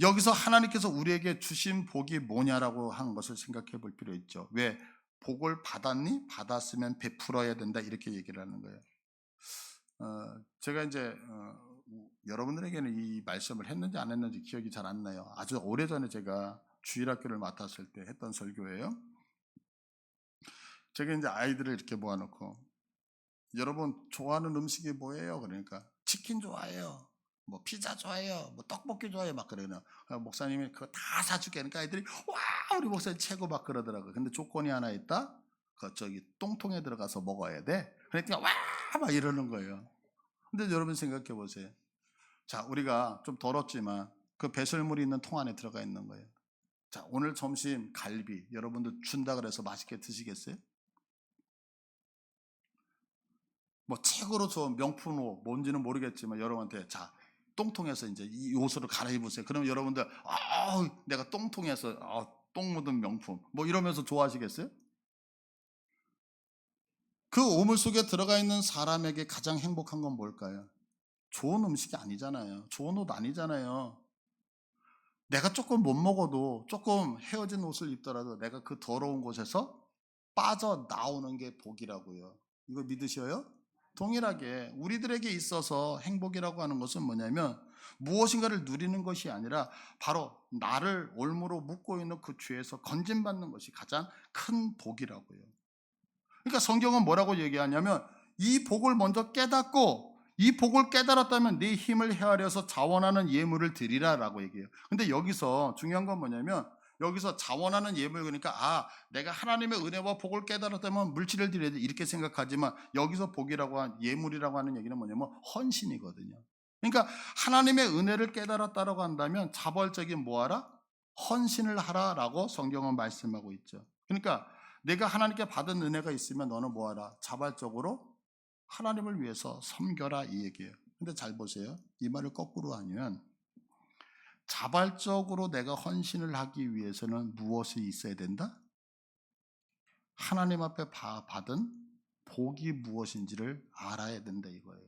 여기서 하나님께서 우리에게 주신 복이 뭐냐라고 하는 것을 생각해 볼 필요 있죠. 왜? 복을 받았니? 받았으면 베풀어야 된다. 이렇게 얘기를 하는 거예요. 제가 이제 여러분들에게는 이 말씀을 했는지 안 했는지 기억이 잘 안 나요. 아주 오래전에 제가 주일학교를 맡았을 때 했던 설교예요. 제가 이제 아이들을 이렇게 모아놓고 여러분 좋아하는 음식이 뭐예요? 그러니까 치킨 좋아해요. 뭐 피자 좋아해요. 뭐 떡볶이 좋아해요. 막 그러나 목사님이 그거 다 사줄게. 그러니까 아이들이 와 우리 목사님 최고 막 그러더라고요. 근데 조건이 하나 있다. 그 저기 똥통에 들어가서 먹어야 돼. 그러니까 와 막 이러는 거예요. 근데 여러분 생각해 보세요. 자, 우리가 좀 더럽지만 그 배설물이 있는 통 안에 들어가 있는 거예요. 자, 오늘 점심 갈비 여러분들 준다 그래서 맛있게 드시겠어요? 뭐 최고로 좋은 명품 옷 뭔지는 모르겠지만 여러분한테 자 똥통에서 이제 이 옷으로 갈아입으세요. 그러면 여러분들 내가 똥통에서 똥 묻은 명품 뭐 이러면서 좋아하시겠어요? 그 오물 속에 들어가 있는 사람에게 가장 행복한 건 뭘까요? 좋은 음식이 아니잖아요. 좋은 옷 아니잖아요. 내가 조금 못 먹어도 조금 헤어진 옷을 입더라도 내가 그 더러운 곳에서 빠져나오는 게 복이라고요. 이거 믿으셔요? 동일하게 우리들에게 있어서 행복이라고 하는 것은 뭐냐면 무엇인가를 누리는 것이 아니라 바로 나를 올무로 묶고 있는 그 죄에서 건진받는 것이 가장 큰 복이라고요. 그러니까 성경은 뭐라고 얘기하냐면 이 복을 먼저 깨닫고 이 복을 깨달았다면 네 힘을 헤아려서 자원하는 예물을 드리라라고 얘기해요. 근데 여기서 중요한 건 뭐냐면 여기서 자원하는 예물 그러니까 내가 하나님의 은혜와 복을 깨달았다면 물질을 드려야 돼 이렇게 생각하지만 여기서 복이라고 한 예물이라고 하는 얘기는 뭐냐면 헌신이거든요. 그러니까 하나님의 은혜를 깨달았다라고 한다면 자발적인 뭐하라? 헌신을 하라라고 성경은 말씀하고 있죠. 그러니까 내가 하나님께 받은 은혜가 있으면 너는 뭐하라? 자발적으로 하나님을 위해서 섬겨라 이 얘기예요. 근데 잘 보세요. 이 말을 거꾸로 하면 자발적으로 내가 헌신을 하기 위해서는 무엇이 있어야 된다? 하나님 앞에 받은 복이 무엇인지를 알아야 된다 이거예요.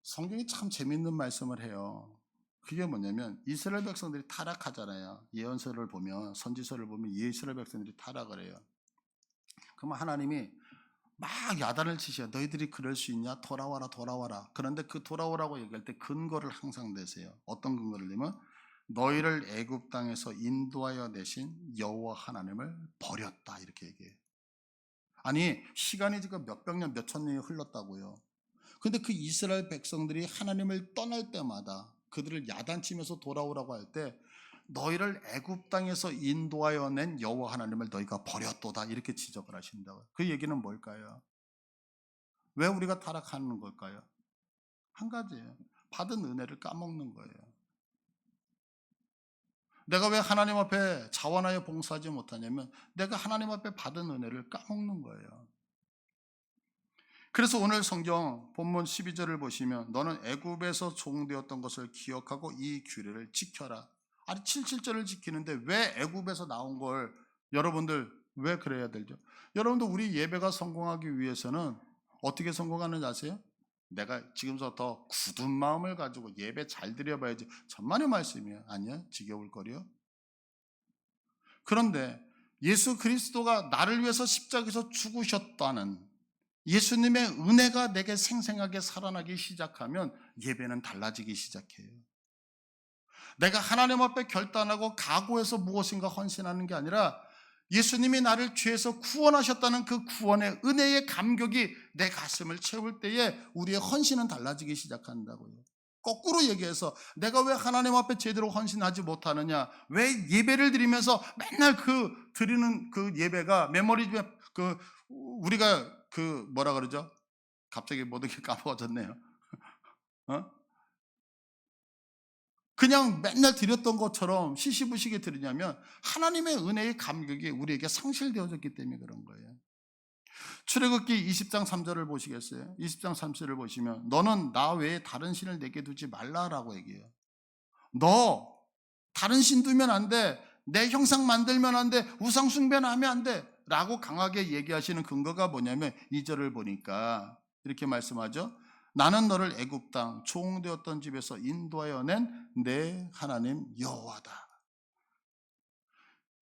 성경이 참 재밌는 말씀을 해요. 그게 뭐냐면 이스라엘 백성들이 타락하잖아요. 예언서를 보면 선지서를 보면 이스라엘 백성들이 타락을 해요. 그러면 하나님이 막 야단을 치셔. 너희들이 그럴 수 있냐? 돌아와라 돌아와라. 그런데 그 돌아오라고 얘기할 때 근거를 항상 내세요. 어떤 근거를 내면 너희를 애굽 땅에서 인도하여 내신 여호와 하나님을 버렸다 이렇게 얘기해요. 아니 시간이 지금 몇백 년 몇천 년이 흘렀다고요. 근데 그 이스라엘 백성들이 하나님을 떠날 때마다 그들을 야단치면서 돌아오라고 할 때 너희를 애굽 땅에서 인도하여 낸 여호와 하나님을 너희가 버렸도다 이렇게 지적을 하신다고요. 그 얘기는 뭘까요? 왜 우리가 타락하는 걸까요? 한 가지예요. 받은 은혜를 까먹는 거예요. 내가 왜 하나님 앞에 자원하여 봉사하지 못하냐면 내가 하나님 앞에 받은 은혜를 까먹는 거예요. 그래서 오늘 성경 본문 12절을 보시면 너는 애굽에서 종되었던 것을 기억하고 이 규례를 지켜라. 아니 77절을 지키는데 왜 애굽에서 나온 걸 여러분들 왜 그래야 되죠? 여러분들 우리 예배가 성공하기 위해서는 어떻게 성공하는지 아세요? 내가 지금부터 굳은 마음을 가지고 예배 잘 드려봐야지. 천만의 말씀이에요. 아니야? 지겨울 거리요? 그런데 예수 그리스도가 나를 위해서 십자가에서 죽으셨다는 예수님의 은혜가 내게 생생하게 살아나기 시작하면 예배는 달라지기 시작해요. 내가 하나님 앞에 결단하고 각오해서 무엇인가 헌신하는 게 아니라 예수님이 나를 죄에서 구원하셨다는 그 구원의 은혜의 감격이 내 가슴을 채울 때에 우리의 헌신은 달라지기 시작한다고요. 거꾸로 얘기해서 내가 왜 하나님 앞에 제대로 헌신하지 못하느냐? 왜 예배를 드리면서 맨날 그 드리는 그 예배가 메모리 그 우리가 그 뭐라 그러죠? 갑자기 모든 게 까먹어졌네요. 어? 그냥 맨날 드렸던 것처럼 시시부시게 드리냐면 하나님의 은혜의 감격이 우리에게 상실되어졌기 때문에 그런 거예요. 출애굽기 20장 3절을 보시겠어요? 20장 3절을 보시면 너는 나 외에 다른 신을 내게 두지 말라라고 얘기해요. 너 다른 신 두면 안 돼. 내 형상 만들면 안 돼. 우상 숭배하면 안 돼. 라고 강하게 얘기하시는 근거가 뭐냐면 2절을 보니까 이렇게 말씀하죠. 나는 너를 애굽 땅 종되었던 집에서 인도하여 낸 내 하나님 여호와다.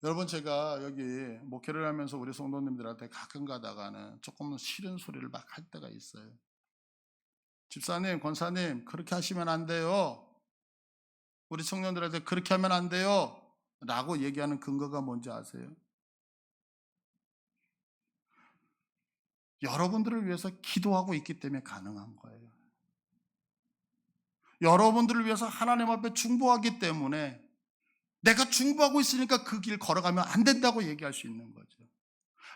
여러분, 제가 여기 목회를 하면서 우리 성도님들한테 가끔 가다가는 조금 싫은 소리를 막 할 때가 있어요. 집사님, 권사님, 그렇게 하시면 안 돼요. 우리 청년들한테 그렇게 하면 안 돼요. 라고 얘기하는 근거가 뭔지 아세요? 여러분들을 위해서 기도하고 있기 때문에 가능한 거예요. 여러분들을 위해서 하나님 앞에 중보하기 때문에 내가 중보하고 있으니까 그 길 걸어가면 안 된다고 얘기할 수 있는 거죠.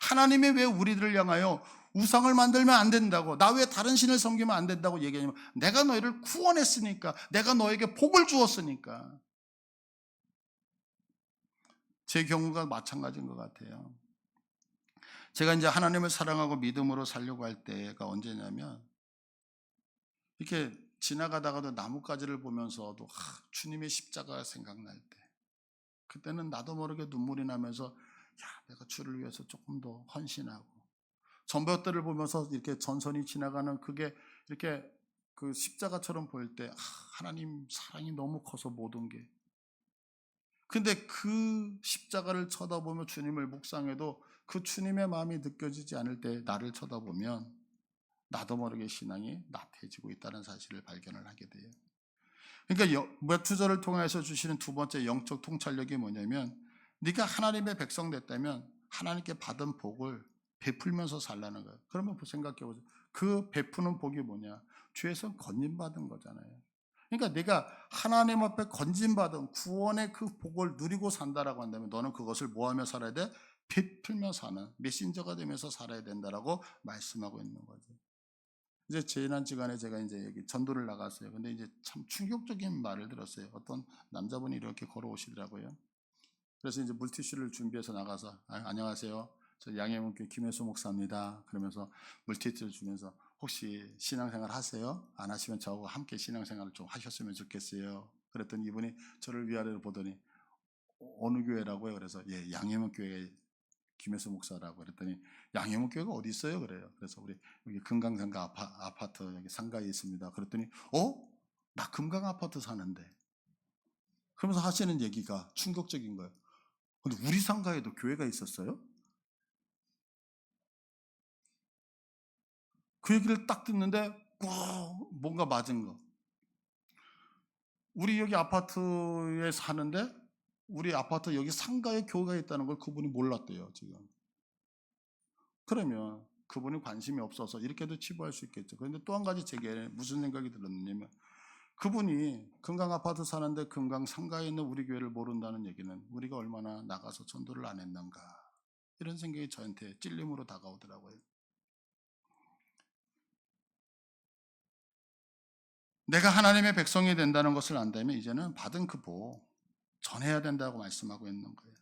하나님이 왜 우리들을 향하여 우상을 만들면 안 된다고, 나 왜 다른 신을 섬기면 안 된다고 얘기하냐면 내가 너희를 구원했으니까, 내가 너에게 복을 주었으니까. 제 경우가 마찬가지인 것 같아요. 제가 이제 하나님을 사랑하고 믿음으로 살려고 할 때가 언제냐면 이렇게 지나가다가도 나뭇가지를 보면서도 주님의 십자가가 생각날 때, 그때는 나도 모르게 눈물이 나면서 내가 주를 위해서 조금 더 헌신하고, 전봇대를 보면서 이렇게 전선이 지나가는 그게 이렇게 그 십자가처럼 보일 때 하나님 사랑이 너무 커서 모든 게. 근데 그 십자가를 쳐다보며 주님을 묵상해도 그 주님의 마음이 느껴지지 않을 때 나를 쳐다보면 나도 모르게 신앙이 나태해지고 있다는 사실을 발견을 하게 돼요. 그러니까 메투절을 통해서 주시는 두 번째 영적 통찰력이 뭐냐면, 네가 하나님의 백성 됐다면 하나님께 받은 복을 베풀면서 살라는 거예요. 그러면 생각해 보세요. 그 베푸는 복이 뭐냐? 죄에서 건진받은 거잖아요. 그러니까 내가 하나님 앞에 건진받은 구원의 그 복을 누리고 산다라고 한다면 너는 그것을 뭐 하며 살아야 돼? 베풀며 사는 메신저가 되면서 살아야 된다라고 말씀하고 있는 거죠. 이제 지난주간에 제가 이제 여기 전도를 나갔어요. 근데 이제 참 충격적인 말을 들었어요. 어떤 남자분이 이렇게 걸어오시더라고요. 그래서 이제 물티슈를 준비해서 나가서 안녕하세요. 저 양해문교회 김혜수 목사입니다. 그러면서 물티슈를 주면서 혹시 신앙생활 하세요? 안 하시면 저하고 함께 신앙생활을 좀 하셨으면 좋겠어요. 그랬더니 이분이 저를 위아래로 보더니 어느 교회라고요? 그래서 예, 양해문교회 김혜수 목사라고. 그랬더니 양해문교회가 어디 있어요? 그래요. 그래서 우리 여기 금강상가 아파트 여기 상가에 있습니다. 그랬더니 나 금강 아파트 사는데. 그러면서 하시는 얘기가 충격적인 거예요. 근데 우리 상가에도 교회가 있었어요? 그 얘기를 딱 듣는데 뭔가 맞은 거. 우리 여기 아파트에 사는데 우리 아파트 여기 상가에 교회가 있다는 걸 그분이 몰랐대요, 지금. 그러면 그분이 관심이 없어서 이렇게도 치부할 수 있겠죠. 그런데 또 한 가지 제게 무슨 생각이 들었냐면, 그분이 금강 아파트 사는데 금강 상가에 있는 우리 교회를 모른다는 얘기는 우리가 얼마나 나가서 전도를 안 했는가, 이런 생각이 저한테 찔림으로 다가오더라고요. 내가 하나님의 백성이 된다는 것을 안다면 이제는 받은 그 복 전해야 된다고 말씀하고 있는 거예요.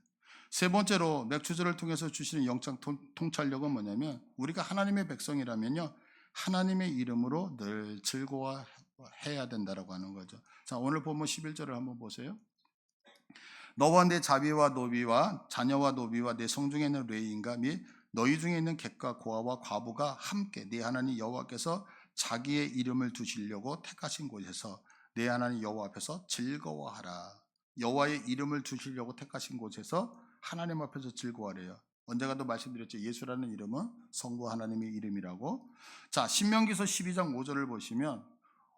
세 번째로 맥주절을 통해서 주시는 영적 통찰력은 뭐냐면, 우리가 하나님의 백성이라면요, 하나님의 이름으로 늘 즐거워해야 된다고 하는 거죠. 자, 오늘 본문 11절을 한번 보세요. 너와 내 자비와 노비와 자녀와 노비와 내 성중에 있는 레위인과 및 너희 중에 있는 객과 고아와 과부가 함께 네 하나님 여호와께서 자기의 이름을 두시려고 택하신 곳에서 내 하나님 여호와 앞에서 즐거워하라. 여호와의 이름을 두시려고 택하신 곳에서 하나님 앞에서 즐거워하래요. 언젠가도 말씀드렸죠. 예수라는 이름은 성부 하나님의 이름이라고. 자, 신명기서 12장 5절을 보시면,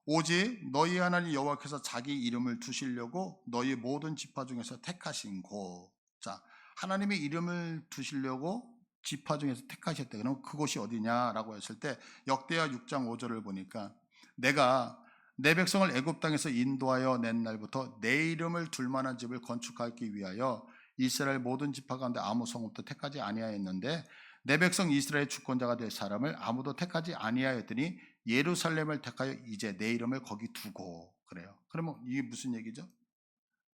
오직 너희 하나님 여호와께서 자기 이름을 두시려고 너희 모든 지파 중에서 택하신 곳. 자, 하나님의 이름을 두시려고 지파 중에서 택하셨대. 그럼 그곳이 어디냐라고 했을 때 역대하 6장 5절을 보니까, 내가 내 백성을 애굽 땅에서 인도하여 낸 날부터 내 이름을 둘 만한 집을 건축하기 위하여 이스라엘 모든 지파 가운데 아무 성읍도 택하지 아니하였는데 내 백성 이스라엘 주권자가 될 사람을 아무도 택하지 아니하였더니 예루살렘을 택하여 이제 내 이름을 거기 두고 그래요. 그러면 이게 무슨 얘기죠?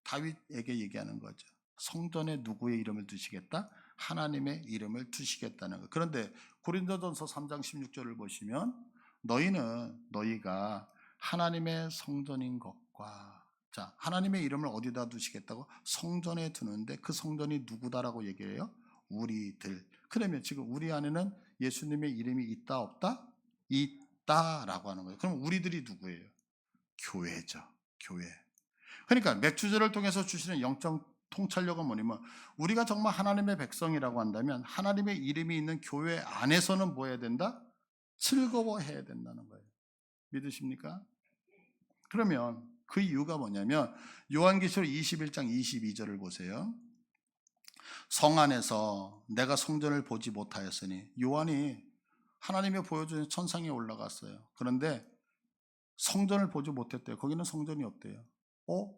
다윗에게 얘기하는 거죠. 성전에 누구의 이름을 두시겠다? 하나님의 이름을 두시겠다는 거. 그런데 고린도전서 3장 16절을 보시면 너희가 하나님의 성전인 것과 자, 하나님의 이름을 어디다 두시겠다고? 성전에 두는데 그 성전이 누구다라고 얘기해요? 우리들. 그러면 지금 우리 안에는 예수님의 이름이 있다 없다? 있다라고 하는 거예요. 그럼 우리들이 누구예요? 교회죠. 교회. 그러니까 맥주제를 통해서 주시는 영적 통찰력은 뭐냐면 우리가 정말 하나님의 백성이라고 한다면 하나님의 이름이 있는 교회 안에서는 뭐 해야 된다? 즐거워해야 된다는 거예요. 믿으십니까? 그러면 그 이유가 뭐냐면 요한계시록 21장 22절을 보세요. 성 안에서 내가 성전을 보지 못하였으니 요한이 하나님이 보여주는 천상에 올라갔어요. 그런데 성전을 보지 못했대요. 거기는 성전이 없대요.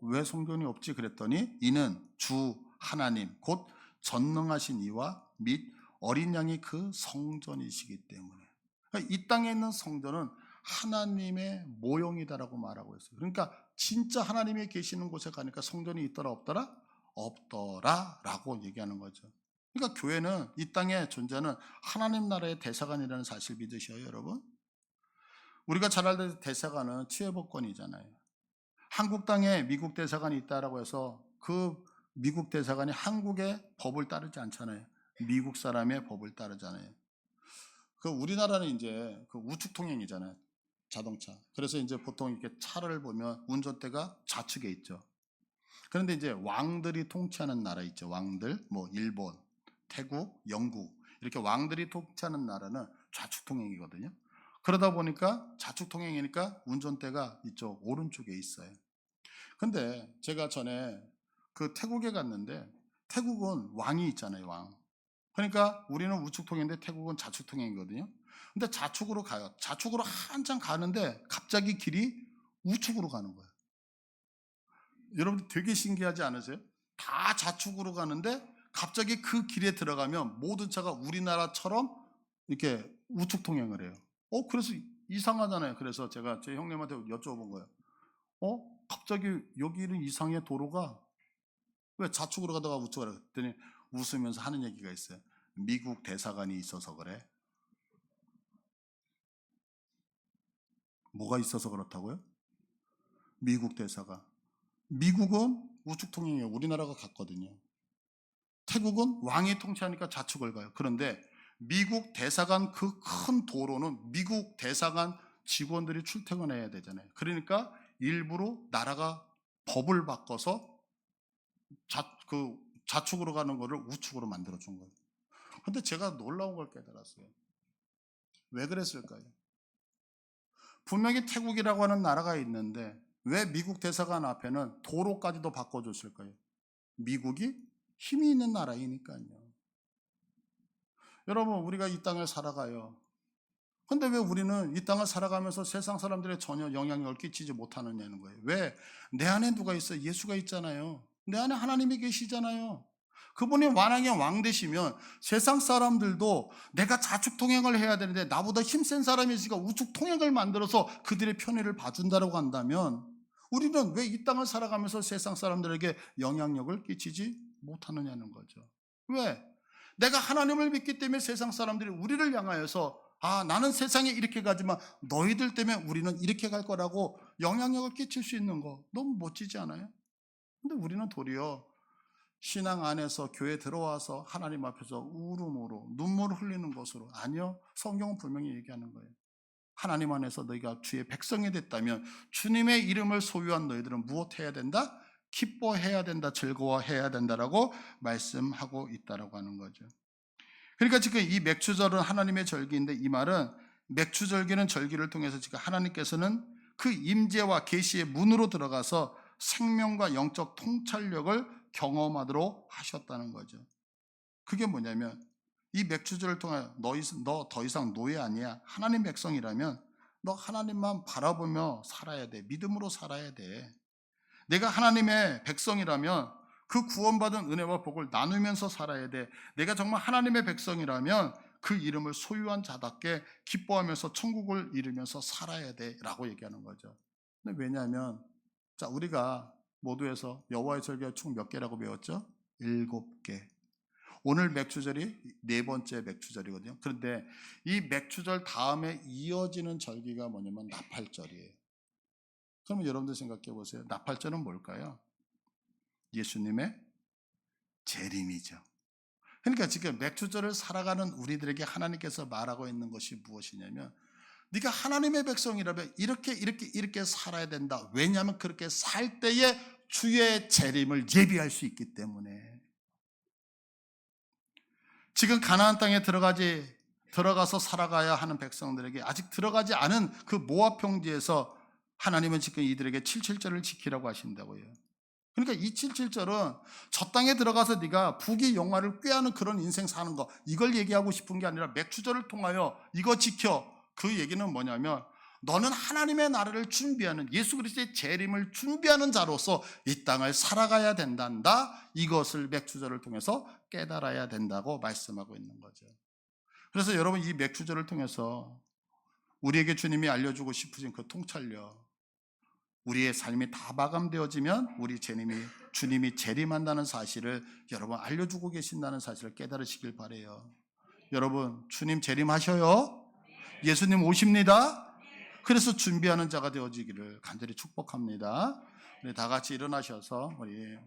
왜 성전이 없지? 그랬더니 이는 주 하나님 곧 전능하신 이와 및 어린 양이 그 성전이시기 때문에. 그러니까 이 땅에 있는 성전은 하나님의 모형이다라고 말하고 있어요. 그러니까 진짜 하나님이 계시는 곳에 가니까 성전이 있더라 없더라? 없더라라고 얘기하는 거죠. 그러니까 교회는 이 땅에 존재하는 하나님 나라의 대사관이라는 사실 믿으셔요, 여러분? 우리가 잘 알던 대사관은 치외법권이잖아요. 한국 땅에 미국 대사관이 있다라고 해서 그 미국 대사관이 한국의 법을 따르지 않잖아요. 미국 사람의 법을 따르잖아요. 그 우리나라는 이제 그 우측 통행이잖아요. 자동차. 그래서 이제 보통 이렇게 차를 보면 운전대가 좌측에 있죠. 그런데 이제 왕들이 통치하는 나라 있죠. 왕들, 뭐 일본, 태국, 영국 이렇게 왕들이 통치하는 나라는 좌측 통행이거든요. 그러다 보니까 좌측 통행이니까 운전대가 이쪽 오른쪽에 있어요. 근데 제가 전에 그 태국에 갔는데 태국은 왕이 있잖아요, 왕. 그러니까 우리는 우측 통행인데 태국은 좌측 통행이거든요. 근데 좌측으로 가요. 좌측으로 한참 가는데 갑자기 길이 우측으로 가는 거예요. 여러분 되게 신기하지 않으세요? 다 좌측으로 가는데 갑자기 그 길에 들어가면 모든 차가 우리나라처럼 이렇게 우측 통행을 해요. 그래서 이상하잖아요. 그래서 제가 제 형님한테 여쭤본 거예요. 갑자기 여기는 이상해 도로가 왜 좌측으로 가다가 우측으로 가라 그랬더니 웃으면서 하는 얘기가 있어요. 미국 대사관이 있어서 그래. 뭐가 있어서 그렇다고요? 미국 대사관. 미국은 우측 통행이에요. 우리나라가 같거든요. 태국은 왕이 통치하니까 좌측을 가요. 그런데 미국 대사관 그 큰 도로는 미국 대사관 직원들이 출퇴근해야 되잖아요. 그러니까 일부러 나라가 법을 바꿔서 좌측으로 가는 거를 우측으로 만들어준 거예요. 근데 제가 놀라운 걸 깨달았어요. 왜 그랬을까요? 분명히 태국이라고 하는 나라가 있는데 왜 미국 대사관 앞에는 도로까지도 바꿔줬을까요? 미국이 힘이 있는 나라이니까요. 여러분 우리가 이 땅을 살아가요. 근데 왜 우리는 이 땅을 살아가면서 세상 사람들의 전혀 영향력을 끼치지 못하느냐는 거예요. 왜? 내 안에 누가 있어요? 예수가 있잖아요. 내 안에 하나님이 계시잖아요. 그분이 왕의 왕 되시면 세상 사람들도 내가 좌측 통행을 해야 되는데 나보다 힘센 사람이 있으니까 우측 통행을 만들어서 그들의 편의를 봐준다고 한다면 우리는 왜 이 땅을 살아가면서 세상 사람들에게 영향력을 끼치지 못하느냐는 거죠. 왜? 내가 하나님을 믿기 때문에 세상 사람들이 우리를 향하여서 나는 세상에 이렇게 가지만 너희들 때문에 우리는 이렇게 갈 거라고 영향력을 끼칠 수 있는 거 너무 멋지지 않아요? 근데 우리는 도리어 신앙 안에서 교회 들어와서 하나님 앞에서 울음으로 눈물을 흘리는 것으로 아니요. 성경은 분명히 얘기하는 거예요. 하나님 안에서 너희가 주의 백성이 됐다면 주님의 이름을 소유한 너희들은 무엇해야 된다? 기뻐해야 된다, 즐거워해야 된다라고 말씀하고 있다라고 하는 거죠. 그러니까 지금 이 맥주절은 하나님의 절기인데 이 말은 맥주절기는 절기를 통해서 지금 하나님께서는 그 임재와 계시의 문으로 들어가서 생명과 영적 통찰력을 경험하도록 하셨다는 거죠. 그게 뭐냐면 이 맥주절을 통해 너 더 이상 노예 아니야. 하나님 백성이라면 너 하나님만 바라보며 살아야 돼. 믿음으로 살아야 돼. 내가 하나님의 백성이라면 그 구원받은 은혜와 복을 나누면서 살아야 돼. 내가 정말 하나님의 백성이라면 그 이름을 소유한 자답게 기뻐하면서 천국을 이루면서 살아야 돼라고 얘기하는 거죠. 근데 왜냐하면 자, 우리가 모두에서 여호와의 절기가 총 몇 개라고 배웠죠? 7개. 오늘 맥주절이 네 번째 맥주절이거든요. 그런데 이 맥주절 다음에 이어지는 절기가 뭐냐면 나팔절이에요. 그러면 여러분들 생각해 보세요. 나팔절은 뭘까요? 예수님의 재림이죠. 그러니까 지금 맥주절을 살아가는 우리들에게 하나님께서 말하고 있는 것이 무엇이냐면 네가 하나님의 백성이라면 이렇게 살아야 된다. 왜냐하면 그렇게 살 때에 주의 재림을 예비할 수 있기 때문에. 지금 가나안 땅에 들어가서 살아가야 하는 백성들에게 아직 들어가지 않은 그 모압 평지에서 하나님은 지금 이들에게 77절을 지키라고 하신다고요. 그러니까 이 77절은 저 땅에 들어가서 네가 부귀 영화를 꾀하는 그런 인생 사는 거, 이걸 얘기하고 싶은 게 아니라 맥주절을 통하여 이거 지켜. 그 얘기는 뭐냐면 너는 하나님의 나라를 준비하는, 예수 그리스도의 재림을 준비하는 자로서 이 땅을 살아가야 된단다. 이것을 맥주절을 통해서 깨달아야 된다고 말씀하고 있는 거죠. 그래서 여러분, 이 맥주절을 통해서 우리에게 주님이 알려주고 싶으신 그 통찰력, 우리의 삶이 다 마감되어지면 주님이 재림한다는 사실을 여러분 알려주고 계신다는 사실을 깨달으시길 바라요. 여러분, 주님 재림하셔요. 예수님 오십니다. 그래서 준비하는 자가 되어지기를 간절히 축복합니다. 우리 다 같이 일어나셔서 우리